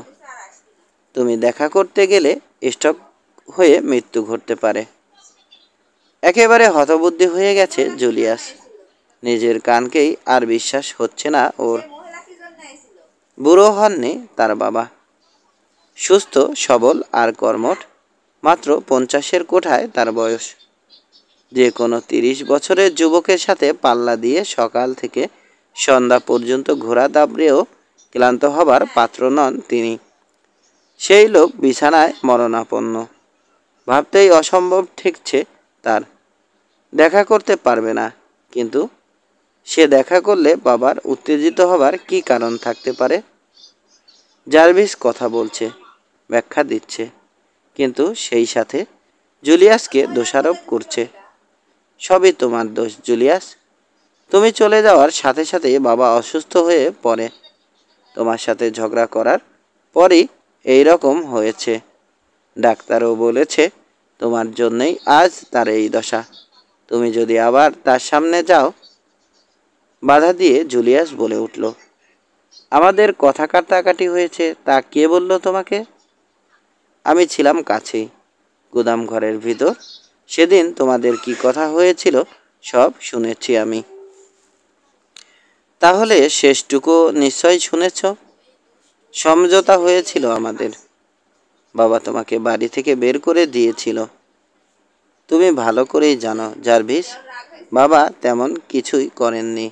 তুমি দেখা করতে গেলে স্ট্রোক হয়ে মৃত্যু ঘটতে পারে। একেবারে হতবুদ্ধি হয়ে গেছে জুলিয়াস। নিজের কানকেই আর বিশ্বাস হচ্ছে না ওর। বুড়ো হননি তার বাবা, সুস্থ সবল আর কর্মঠ, মাত্র 50-এর কোঠায় তার বয়স। যে কোনো 30 বছরের যুবকের সাথে পাল্লা দিয়ে সকাল থেকে সন্ধ্যা পর্যন্ত ঘোড়া দাবড়েও ক্লান্ত হবার পাত্র নন তিনি। সেই লোক বিছানায় মরণাপন্ন। ভাবতেই অসম্ভব ঠেকছে তার। দেখা করতে পারবে না, কিন্তু সে দেখা করলে বাবার উত্তেজিত হবার কী কারণ থাকতে পারে? জার্ভিস কথা বলছে, ব্যাখ্যা দিচ্ছে, কিন্তু সেই সাথে জুলিয়াসকে দোষারোপ করছে। সবই তোমার দোষ জুলিয়াস। তুমি চলে যাওয়ার সাথে সাথে বাবা অসুস্থ হয়ে পড়ে। তোমার সাথে ঝগড়া করার পরই এই রকম হয়েছে। ডাক্তারও বলেছে তোমার জন্যই আজ তার এই দশা। তুমি যদি আবার তার সামনে যাও। বাধা দিয়ে জুলিয়াস বলে উঠল, আমাদের কথা কাটাকাটি হয়েছে তা কে বলল তোমাকে? আমি ছিলাম কাছেই, গুদাম ঘরের ভিতর। সেদিন তোমাদের কি কথা হয়েছিল সব শুনেছি আমি। তাহলে শেষটুকু নিশ্চয় শুনেছ। সমঝোতা হয়েছিল আমাদের। বাবা তোমাকে বাড়ি থেকে বের করে দিয়েছিল। তুমি ভালো করেই জানো জার্ভিস, বাবা তেমন কিছুই করেননি।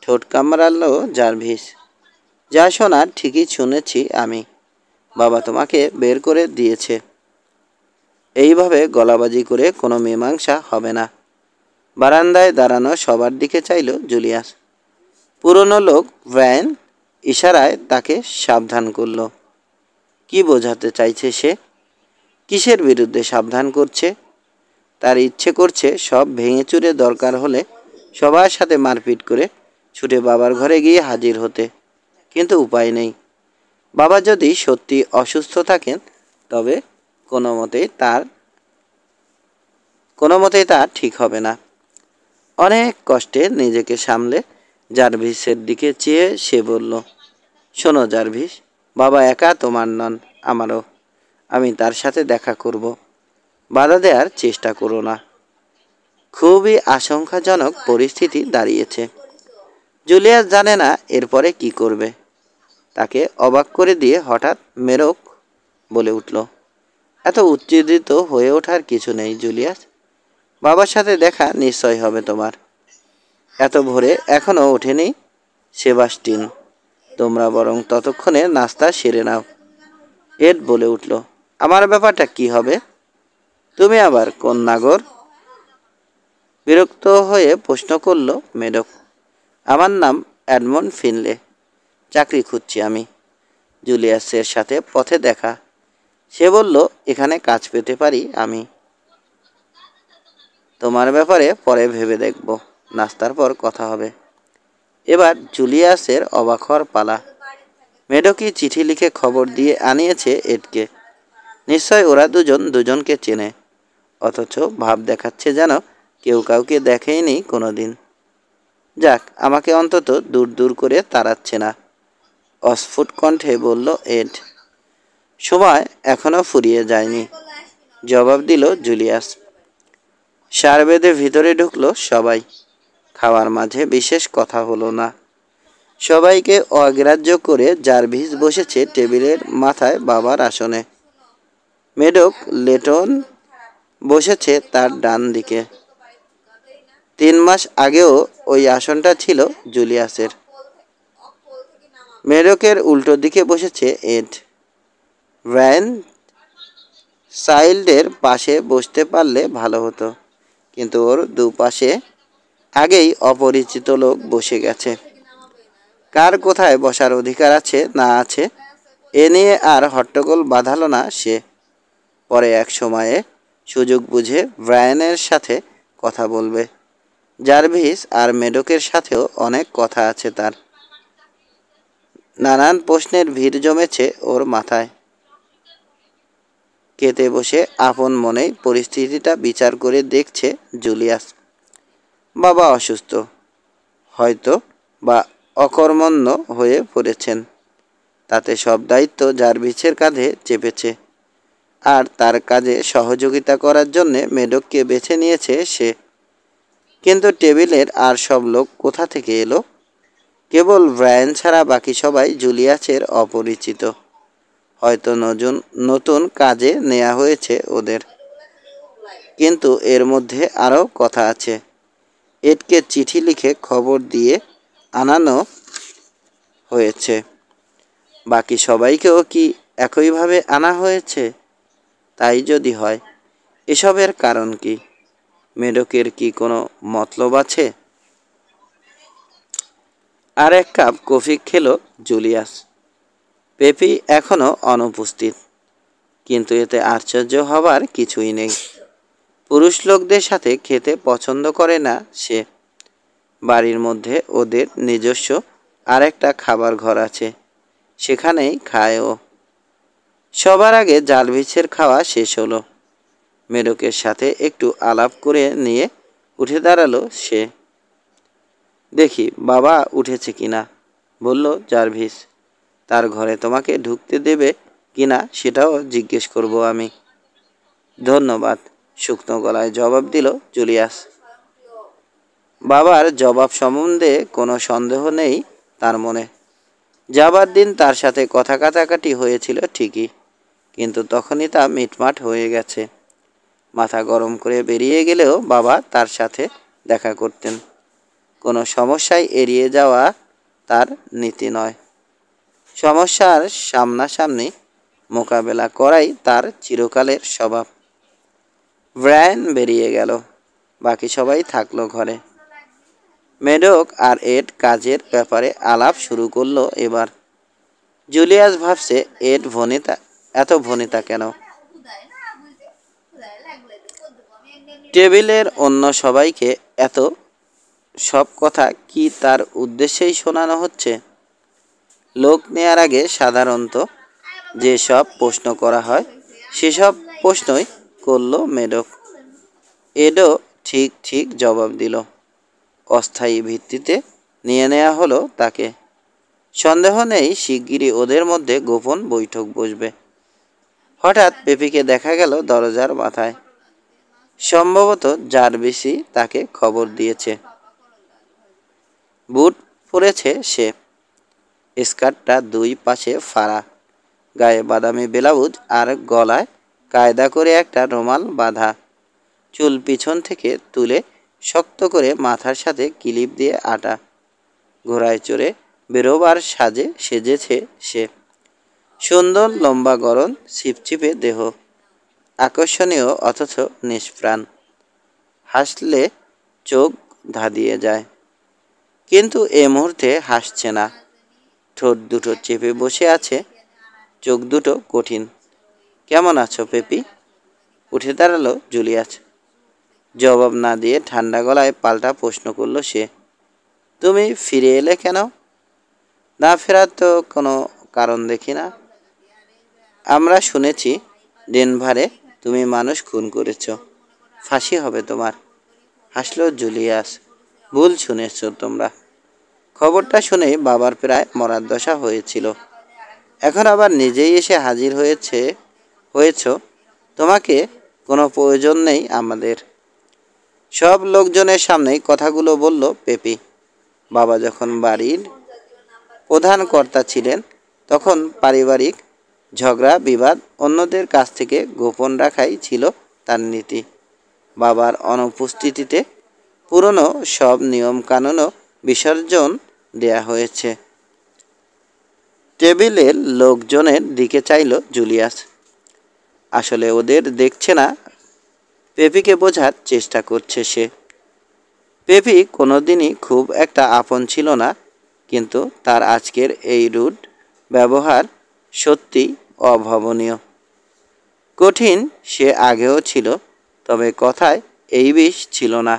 ঠোঁট কামড়াল জার্ভিস। যা শোনার ঠিকই শুনেছি আমি। বাবা তোমাকে বের করে দিয়েছে। এইভাবে গলাবাজি করে কোনো মীমাংসা হবে না। বারান্দায় দাঁড়ানো সবার দিকে চাইল জুলিয়াস। পুরনো লোক ভ্যান ইশারায় তাকে সাবধান করল। কি বোঝাতে চাইছে সে? কিসের বিরুদ্ধে সাবধান করছে? তার ইচ্ছে করছে সব ভেঙে চুরে দরকার হলে সবার সাথে মারপিট করে ছুটে বাবার ঘরে গিয়ে হাজির হতে, কিন্তু উপায় নেই। বাবা যদি সত্যি অসুস্থ থাকেন তবে কোনো মতেই তা ঠিক হবে না। অনেক কষ্টে নিজেকে সামলে জার্ভিসের দিকে চেয়ে সে বলল, শোনো জার্ভিস, বাবা একা তোমার নন, আমারও। আমি তার সাথে দেখা করব। বাধা দেওয়ার চেষ্টা করো না। খুবই আশঙ্কাজনক পরিস্থিতি দাঁড়িয়েছে। জুলিয়াস জানে না এরপরে কি করবে। তাকে অবাক করে দিয়ে হঠাৎ মেরক বলে উঠল, এত উত্তেজিত হয়ে ওঠার কিছু নেই জুলিয়াস। বাবার সাথে দেখা নিশ্চয় হবে তোমার। এত ভোরে এখনও ওঠেনি সেবাস্টিন। তোমরা বরং ততক্ষণে নাস্তা সেরে নাও। এড বলে উঠল, আমার ব্যাপারটা কি হবে? তুমি আবার কোন নাগর? বিরক্ত হয়ে প্রশ্ন করল মেডক। আমার নাম এডমন্ড ফিনলে। চাকরি খুঁজছি আমি। জুলিয়াসের সাথে পথে দেখা। সে বলল, এখানে কাজ পেতে পারি আমি। তোমার ব্যাপারে পরে ভেবে দেখব। নাস্তার পর কথা হবে। এবার জুলিয়াসের অবাক হওয়ার পালা। মেডকি চিঠি লিখে খবর দিয়ে আনিয়েছে এডকে। নিশ্চয় ওরা দুজন দুজনকে চেনে, অথচ ভাব দেখাচ্ছে যেন কেউ কাউকে দেখেইনি কোনো দিন। যাক, আমাকে অন্তত দূর দূর করে তাড়াচ্ছে না, অস্ফুট কণ্ঠে বলল এড। সময় এখনো ফুরিয়ে যায়নি, জবাব দিল জুলিয়াস। সার বেঁধে ভিতরে ঢুকলো সবাই। খাওয়ার মাঝে বিশেষ কথা হলো না। সবাইকে অগ্রাহ্য করে জার্ভিস বসেছে টেবিলের মাথায় বাবার আসনে। মেডক লেটন বসেছে তার ডান দিকে। 3 মাস আগেও ওই আসনটা ছিল জুলিয়াসের। মেডকের উল্টো দিকে বসেছে এড। ভ্যান চাইল্ডের পাশে বসতে পারলে ভালো হতো, কিন্তু ওর দুপাশে আগেই অপরিচিত লোক বসে গেছে। কার কোথায় বসার অধিকার আছে না আছে এ নিয়ে আর হট্টগোল বাঁধালো না সে। পরে এক সময়ে সুযোগ বুঝে ব্রায়ানের সাথে কথা বলবে। জার্ভিস আর মেডকের সাথেও অনেক কথা আছে তার। নানান প্রশ্নের ভিড় জমেছে ওর মাথায়। খেতে বসে আপন মনেই পরিস্থিতিটা বিচার করে দেখছে জুলিয়াস। বাবা অসুস্থ, হয়তো বা অকর্মণ্য হয়ে পড়েছেন। তাতে সব দায়িত্ব জার্ভিসের কাঁধে চেপেছে, আর তার কাজে সহযোগিতা করার জন্যে মেডককে বেছে নিয়েছে সে। কিন্তু টেবিলের আর সব লোক কোথা থেকে এলো? কেবল ব্রায়ান ছাড়া বাকি সবাই জুলিয়াসের অপরিচিত। হয়তো নতুন নতুন কাজে নেওয়া হয়েছে ওদের। কিন্তু এর মধ্যে আরও কথা আছে। এডকে চিঠি লিখে খবর দিয়ে আনানো হয়েছে। বাকি সবাইকেও কি একইভাবে আনা হয়েছে? তাই যদি হয়, এসবের কারণ কি? মেডকের কি কোনো মতলব আছে? আর এক কাপ কফি খেলো জুলিয়াস। পেপি এখনও অনুপস্থিত, কিন্তু এতে আশ্চর্য হবার কিছুই নেই। পুরুষ লোকদের সাথে খেতে পছন্দ করে না সে। বাড়ির মধ্যে ওদের নিজস্ব আরেকটা খাবার ঘর আছে, সেখানেই খায় ও। সবার আগে জালভিছের খাওয়া শেষ হলো। মেডকের সাথে একটু আলাপ করে নিয়ে উঠে দাঁড়ালো সে। দেখি বাবা উঠেছে কিনা, বলল জারভিস। তার ঘরে তোমাকে ঢুকতে দেবে কিনা সেটাও জিজ্ঞেস করব আমি। ধন্যবাদ, শুকনো গলায় জবাব দিল জুলিয়াস। বাবার জবাব সম্বন্ধে কোনো সন্দেহ নেই তার মনে। যাবার দিন তার সাথে কথা কাটাকাটি হয়েছিল ঠিকই, কিন্তু তখনই তা মিটমাট হয়ে গেছে। মাথা গরম করে বেরিয়ে গেলেও বাবা তার সাথে দেখা করতেন। কোনো সমস্যায় এড়িয়ে যাওয়া তার নীতি নয়। সমস্যার সামনাসামনি মোকাবেলা করাই তার চিরকালের স্বভাব। ব্রায়ান বেরিয়ে গেল, বাকি সবাই থাকলো ঘরে। মেডক আর এড কাজের ব্যাপারে আলাপ শুরু করলো এবার। জুলিয়াস ভাবছে এড ভনিতা, এত ভনিতা কেন? টেবিলের অন্য সবাইকে এত সব কথা কি তার উদ্দেশ্যেই শোনানো হচ্ছে? লোক নেয়ার আগে সাধারণত যেসব প্রশ্ন করা হয় সেসব প্রশ্নই করল মেডক। এডও ঠিক ঠিক জবাব দিল। অস্থায়ী ভিত্তিতে নিয়ে নেওয়া হলো তাকে। সন্দেহ নেই শিগগিরই ওদের মধ্যে গোপন বৈঠক বসবে। হঠাৎ পেপিকে দেখা গেল দরজার মাথায়। সম্ভবত জারভিসই তাকে খবর দিয়েছে। বুট পরেছে সে, স্কার্টটা দুই পাশে ফাড়া, গায়ে বাদামি ব্লাউজ আর গলায় কায়দা করে একটা রুমাল বাঁধা। চুল পিছন থেকে তুলে শক্ত করে মাথার সাথে ক্লিপ দিয়ে আটা। ঘোড়ায় চড়ে বেরোবার সাজে সেজেছে সে। সুন্দর লম্বা গরম ছিপছিপে দেহ, আকর্ষণীয় অথচ নিষ্প্রাণ। হাসলে চোখ ধাঁধিয়ে যায়, কিন্তু এ মুহূর্তে হাসছে না। ঠোঁট দুটো চেপে বসে আছে, চোখ দুটো কঠিন। কেমন আছো পেপি? উঠে দাঁড়ালো জুলিয়াস। জবাব না দিয়ে ঠান্ডা গলায় পাল্টা প্রশ্ন করল সে। তুমি ফিরে এলে কেন? না ফেরার তো কোনো কারণ দেখি না। আমরা শুনেছি ডেনভারে তুমি মানুষ খুন করেছ, ফাঁসি হবে তোমার। হাসলো জুলিয়াস। ভুল শুনেছ তোমরা। খবরটা শুনেই বাবার প্রায় মরার দশা হয়েছিল। এখন আবার নিজেই এসে হাজির হয়েছ। তোমাকে কোনো প্রয়োজন নেই আমাদের। সব লোকজনের সামনেই কথাগুলো বলল পেপি। বাবা যখন বাড়ির প্রধান কর্তা ছিলেন, তখন পারিবারিক ঝগড়া বিবাদ অন্যদের কাছ থেকে গোপন রাখাই ছিল তার নীতি। বাবার অনুপস্থিতিতে পুরনো সব নিয়মকানুনও বিসর্জন দেয়া হয়েছে। টেবিলের লোকজনের দিকে চাইল জুলিয়াস। আসলে ওদের দেখছে না, পেপিকে বোঝার চেষ্টা করছে সে। পেপি কোনোদিনই খুব একটা আপন ছিল না, কিন্তু তার আজকের এই রুড ব্যবহার সত্যি অভাবনীয়। কঠিন সে আগেও ছিল, তবে কথায় এই বিষ ছিল না।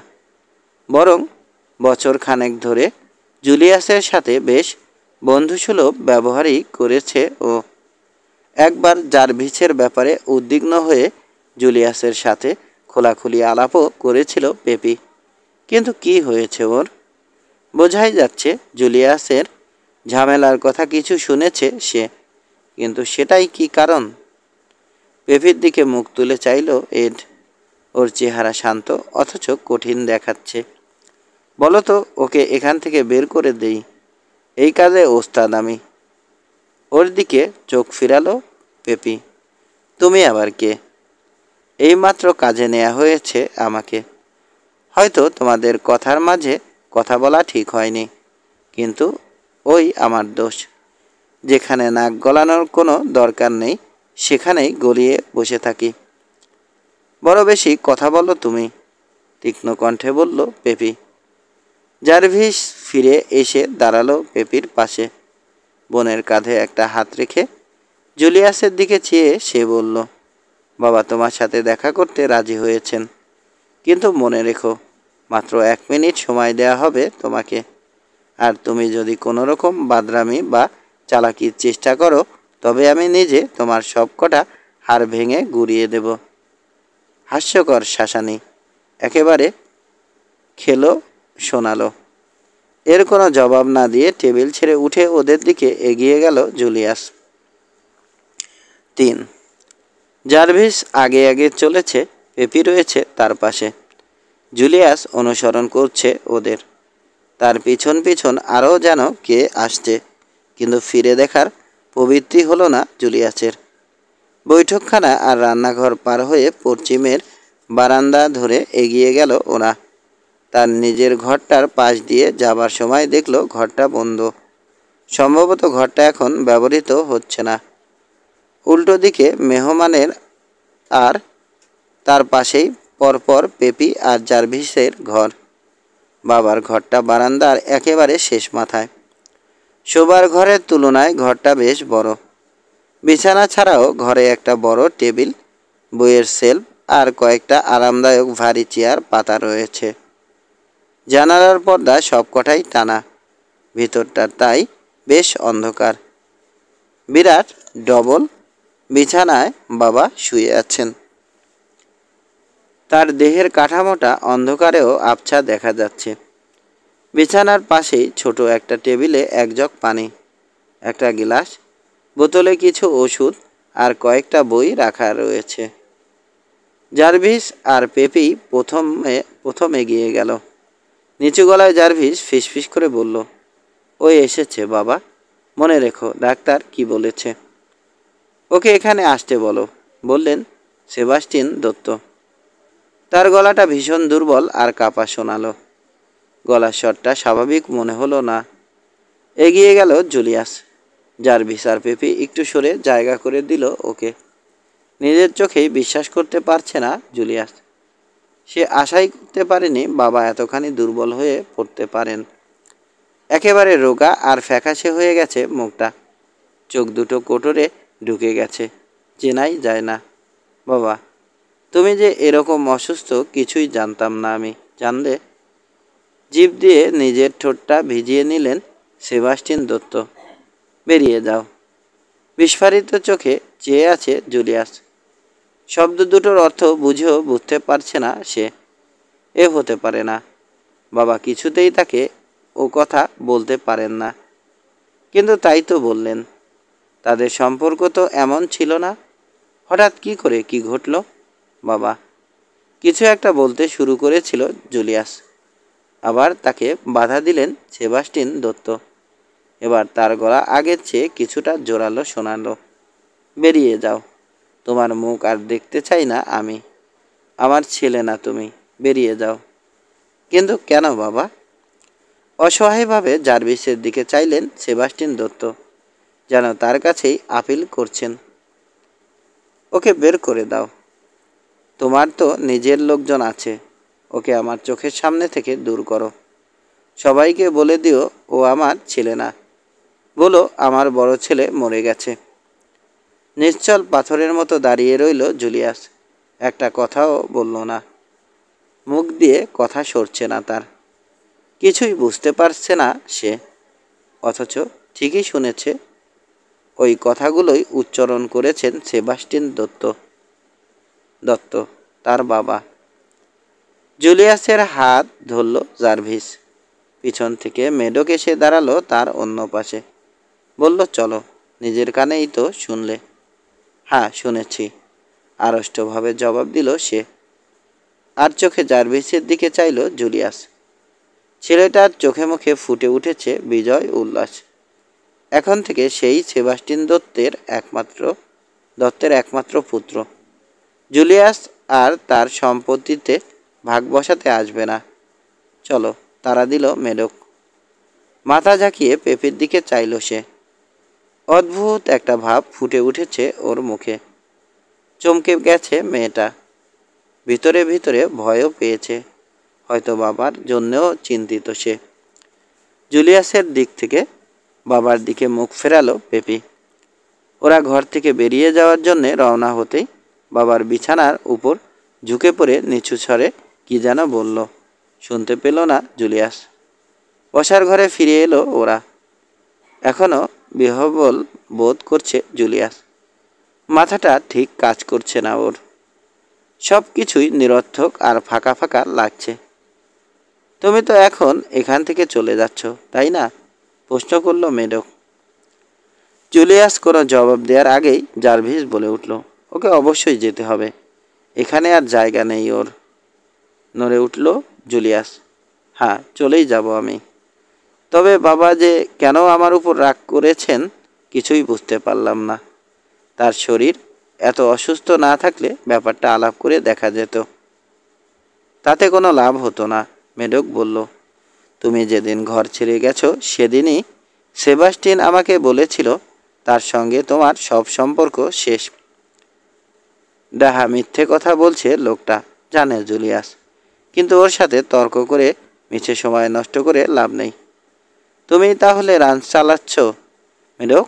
বরং বছরখানেক ধরে জুলিয়াসের সাথে বেশ বন্ধুসুলভ ব্যবহারই করেছে ও। একবার জারভিসের ব্যাপারে উদ্বিগ্ন হয়ে জুলিয়াসের সাথে খোলাখুলি আলাপও করেছিল পেপি। কিন্তু কি হয়েছে ওর? বোঝাই যাচ্ছে জুলিয়াসের ঝামেলার কথা কিছু শুনেছে সে, কিন্তু সেটাই কি কারণ? পেপির দিকে মুখ তুলে চাইল এড। ওর চেহারা শান্ত অথচ কঠিন দেখাচ্ছে। বলো তো ওকে এখান থেকে বের করে দেই, এই কাজে ওস্তাদ আমি। ওর দিকে চোখ ফিরালো পেপি, তুমি আবার কে? এইমাত্র কাজে নেওয়া হয়েছে আমাকে। হয়তো তোমাদের কথার মাঝে কথা বলা ঠিক হয়নি, কিন্তু ওই আমার দোষ। যেখানে নাক গলানোর কোনো দরকার নেই সেখানেই গলিয়ে বসে থাকি। বড় বেশি কথা বলো তুমি, তীক্ষ্ণ কণ্ঠে বলল পেপি। জারভিস ফিরে এসে দাঁড়ালো পেপির পাশে। বোনের কাঁধে একটা হাত রেখে জুলিয়াসের দিকে চেয়ে সে বলল, বাবা তোমার সাথে দেখা করতে রাজি হয়েছেন, কিন্তু মনে রেখো মাত্র 1 মিনিট সময় দেয়া হবে তোমাকে। আর তুমি যদি কোনো রকম বাদরামি বা চালাকির চেষ্টা করো তবে আমি নিজে তোমার সব কটা হাড় ভেঙে গুঁড়িয়ে দেব। হাস্যকর শাসানি, একেবারে খেলো শোনালো। এর কোনো জবাব না দিয়ে টেবিল ছেড়ে উঠে ওদের দিকে এগিয়ে গেল জুলিয়াস। 3 জারভিস আগে আগে চলেছে, পেপি রয়েছে তার পাশে। জুলিয়াস অনুসরণ করছে ওদের। তার পিছন পিছন আরও যেন কে আসছে, কিন্তু ফিরে দেখার প্রবৃত্তি হলো না জুলিয়াসের। বৈঠকখানা আর রান্নাঘর পার হয়ে পশ্চিমের বারান্দা ধরে এগিয়ে গেল ওরা। তার নিজের ঘরটার পাশ দিয়ে যাবার সময় দেখল ঘরটা বন্ধ। সম্ভবত ঘরটা এখন ব্যবহৃত হচ্ছে না। উল্টো দিকে মেহমানের আর তার পাশেই পরপর পেপি আর জারভিসের ঘর। বাবার ঘরটা বারান্দার একেবারে শেষ মাথায়। শোবার ঘরের তুলনায় ঘরটা বেশ বড়। বিছানা ছাড়াও ঘরে একটা বড় টেবিল, বইয়ের শেলফ আর কয়েকটা আরামদায়ক ভারী চেয়ার পাতা রয়েছে। জানালার পর্দা সবকটাই টানা। ভিতরটা তাই বেশ অন্ধকার। বিরাট ডবল বিছানায় বাবা শুয়ে আছেন। তার দেহের কাঠামোটা অন্ধকারেও আবছা দেখা যাচ্ছে। বিছানার পাশেই ছোট একটা টেবিলে 1 জগ পানি, একটা গিলাস, বোতলে কিছু ওষুধ আর কয়েকটা বই রাখা রয়েছে। জারভিস আর পেপি প্রথম এগিয়ে গেল। নিচু গলায় জারভিস ফিসফিস করে বলল, ওই এসেছে বাবা, মনে রেখো ডাক্তার কি বলেছে। ওকে এখানে আসতে বলো, বললেন সেবাস্টিন দত্ত। তার গলাটা ভীষণ দুর্বল আর কাঁপা শোনালো। গলার স্বরটা স্বাভাবিক মনে হলো না। এগিয়ে গেল জুলিয়াস। জারভিস আর পেপি একটু সরে জায়গা করে দিল ওকে। নিজের চোখেই বিশ্বাস করতে পারছে না জুলিয়াস। সে আশাই করতে পারেনি বাবা এতখানি দুর্বল হয়ে পড়তে পারেন। একেবারে রোগা আর ফ্যাকাশে হয়ে গেছে মুখটা। চোখ দুটো কোটরে ঢুকে গেছে, চেনাই যায় না। বাবা, তুমি যে এরকম অসুস্থ কিছুই জানতাম না আমি। জানলে? জিভ দিয়ে নিজের ঠোঁটটা ভিজিয়ে নিলেন সেবাস্টিন দত্ত। বেরিয়ে যাও। বিস্ফারিত চোখে চেয়ে আছে জুলিয়াস। শব্দ দুটোর অর্থ বুঝেও বুঝতে পারছে না সে। এ হতে পারে না। বাবা কিছুতেই তাকে ও কথা বলতে পারেন না। কিন্তু তাই তো বললেন। তাদের সম্পর্ক তো এমন ছিল না। হঠাৎ কি করে কি ঘটল? বাবা, কিছু একটা বলতে শুরু করেছিল জুলিয়াস। আবার তাকে বাধা দিলেন সেবাস্টিন দত্ত। এবার তার গলা আগের চেয়ে কিছুটা জোরালো শোনালো। বেরিয়ে যাও। তোমার মুখ আর দেখতে চাই না আমি। আমার ছেলে না তুমি। বেরিয়ে যাও। কিন্তু কেন বাবা? অসহায়ভাবে জারভিসের দিকে চাইলেন সেবাস্টিন দত্ত, যেন তার কাছেই আপিল করছেন। ওকে বের করে দাও। তোমার তো নিজের লোকজন আছে। ওকে আমার চোখের সামনে থেকে দূর করো। সবাইকে বলে দিও ও আমার ছেলে না। বলো আমার বড় ছেলে মরে গেছে। নিশ্চল পাথরের মতো দাঁড়িয়ে রইল জুলিয়াস। একটা কথাও বলল না। মুখ দিয়ে কথা সরছে না তার। কিছুই বুঝতে পারছে না সে। অথচ ঠিকই শুনেছে। ওই কথাগুলোই উচ্চারণ করেছেন সেবাস্টিন দত্ত, তার বাবা। জুলিয়াসের হাত ধরল জারভিস। পিছন থেকে মেডক এসে দাঁড়ালো তার অন্য পাশে। বলল, চলো। নিজের কানেই তো শুনলে। হ্যাঁ, শুনেছি, আড়ষ্টভাবে জবাব দিল সে। আর চোখে জারভিসের দিকে চাইল জুলিয়াস। ছেলেটার চোখে মুখে ফুটে উঠেছে বিজয় উল্লাস। এখন থেকে সেই সেবাস্টিন দত্তের একমাত্র দত্তের একমাত্র পুত্র। জুলিয়াস আর তার সম্পত্তিতে ভাগ বসাতে আসবে না। চলো, তারা দিল মেডক। মাথা ঝাঁকিয়ে পেপির দিকে চাইল সে। অদ্ভুত একটা ভাব ফুটে উঠেছে ওর মুখে। চমকে গেছে মেয়েটা। ভিতরে ভিতরে ভয়ও পেয়েছে। হয়তো বাবার জন্যও চিন্তিত সে। জুলিয়াসের দিক থেকে বাবার দিকে মুখ ফেরালো পেপি। ওরা ঘর থেকে বেরিয়ে যাওয়ার জন্যে রওনা হতেই বাবার বিছানার উপর ঝুঁকে পড়ে নিচু স্বরে কি যেন বলল। শুনতে পেল না জুলিয়াস। বসার ঘরে ফিরে এলো ওরা। এখনও বিহ্বল বোধ করছে জুলিয়াস। মাথাটা ঠিক কাজ করছে না ওর। সব কিছুই নিরর্থক আর ফাঁকা ফাঁকা লাগছে। তুমি তো এখন এখান থেকে চলে যাচ্ছ, তাই না? প্রশ্ন করল মেডক। জুলিয়াস কোনো জবাব দেওয়ার আগেই জার্ভিস বলে উঠল, ওকে অবশ্যই যেতে হবে। এখানে আর জায়গা নেই ওর। নড়ে উঠল জুলিয়াস। হ্যাঁ, চলেই যাব আমি। তবে বাবা যে কেন আমার উপর রাগ করেছেন কিছুই বুঝতে পারলাম না। তার শরীর এত অসুস্থ না থাকলে ব্যাপারটা আলাপ করে দেখা যেত। তাতে কোনো লাভ হতো না, মেডক বলল। তুমি যেদিন ঘর ছেড়ে গেছো সেদিনই সেবাস্টিন আমাকে বলেছিল তার সঙ্গে তোমার সব সম্পর্ক শেষ। ডাহা মিথ্যে কথা বলছে লোকটা, জানে জুলিয়াস। কিন্তু ওর সাথে তর্ক করে মিছে সময় নষ্ট করে লাভ নেই। তুমি তাহলে রাঞ্চ চালাচ্ছ, মেডক?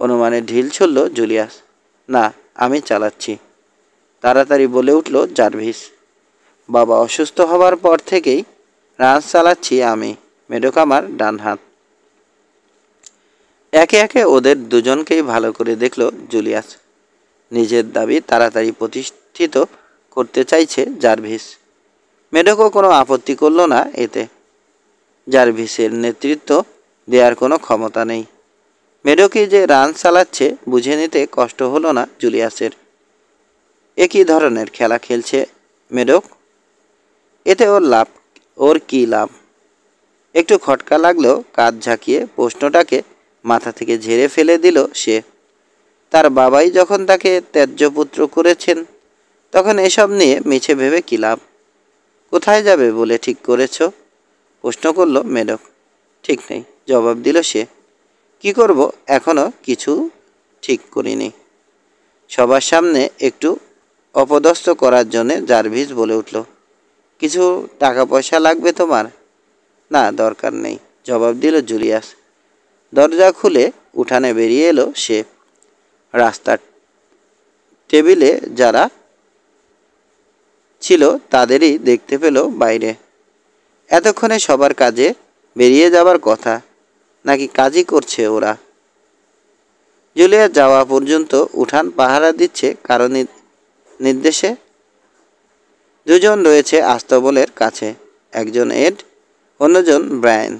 অনুমানে ঢিল ছুড়ল জুলিয়াস। না, আমি চালাচ্ছি, তাড়াতাড়ি বলে উঠল জার্ভিস। বাবা অসুস্থ হবার পর থেকেই রাঞ্চ চালাচ্ছি আমি, মেডক আমার ডান হাত। একে একে ওদের দুজনকেই ভালো করে দেখল জুলিয়াস। নিজের দাবি তাড়াতাড়ি প্রতিষ্ঠিত করতে চাইছে জার্ভিস। মেডকও কোনো আপত্তি করল না এতে। জার্ভিসের নেতৃত্ব দেওয়ার কোনো ক্ষমতা নেই। মেডকই যে রান চালাচ্ছে বুঝে নিতে কষ্ট হলো না জুলিয়াসের। একই ধরনের খেলা খেলছে মেডক। এতে ওর কি লাভ? একটু খটকা লাগলেও কাঁধ ঝাঁকিয়ে প্রশ্নটাকে মাথা থেকে ঝেড়ে ফেলে দিল সে। তার বাবাই যখন তাকে ত্যায্যপুত্র করেছেন, তখন এসব নিয়ে মিছে ভেবে কী লাভ? কোথায় যাবে বলে ঠিক করেছ? প্রশ্ন করল মেডক। ঠিক নেই, জবাব দিল সে। কি করব এখনও কিছু ঠিক করিনি। সবার সামনে একটু অপদস্থ করার জন্যে জার্ভিস বলে উঠল, কিছু টাকা পয়সা লাগবে তোমার? না, দরকার নেই, জবাব দিল জুলিয়াস। দরজা খুলে উঠানে বেরিয়ে এলো সে। রাস্তার টেবিলে যারা ছিল তাদেরই দেখতে পেল বাইরে। এতক্ষণে সবার কাজে বেরিয়ে যাবার কথা, নাকি কাজই করছে ওরা? জুলিয়াস যাওয়া পর্যন্ত উঠান পাহারা দিচ্ছে কারো নির্দেশে। দুজন রয়েছে আস্তাবলের কাছে, একজন এড, অন্যজন ব্রায়ান।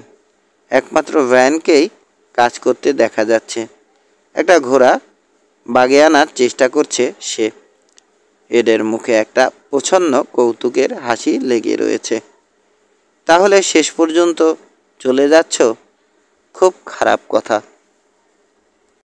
একমাত্র ব্রায়ানকেই কাজ করতে দেখা যাচ্ছে। একটা ঘোড়া বাগে আনার চেষ্টা করছে সে। এডের মুখে একটা প্রচ্ছন্ন কৌতুকের হাসি লেগে রয়েছে। তাহলে শেষ পর্যন্ত চলে যাচ্ছ? খুব খারাপ কথা।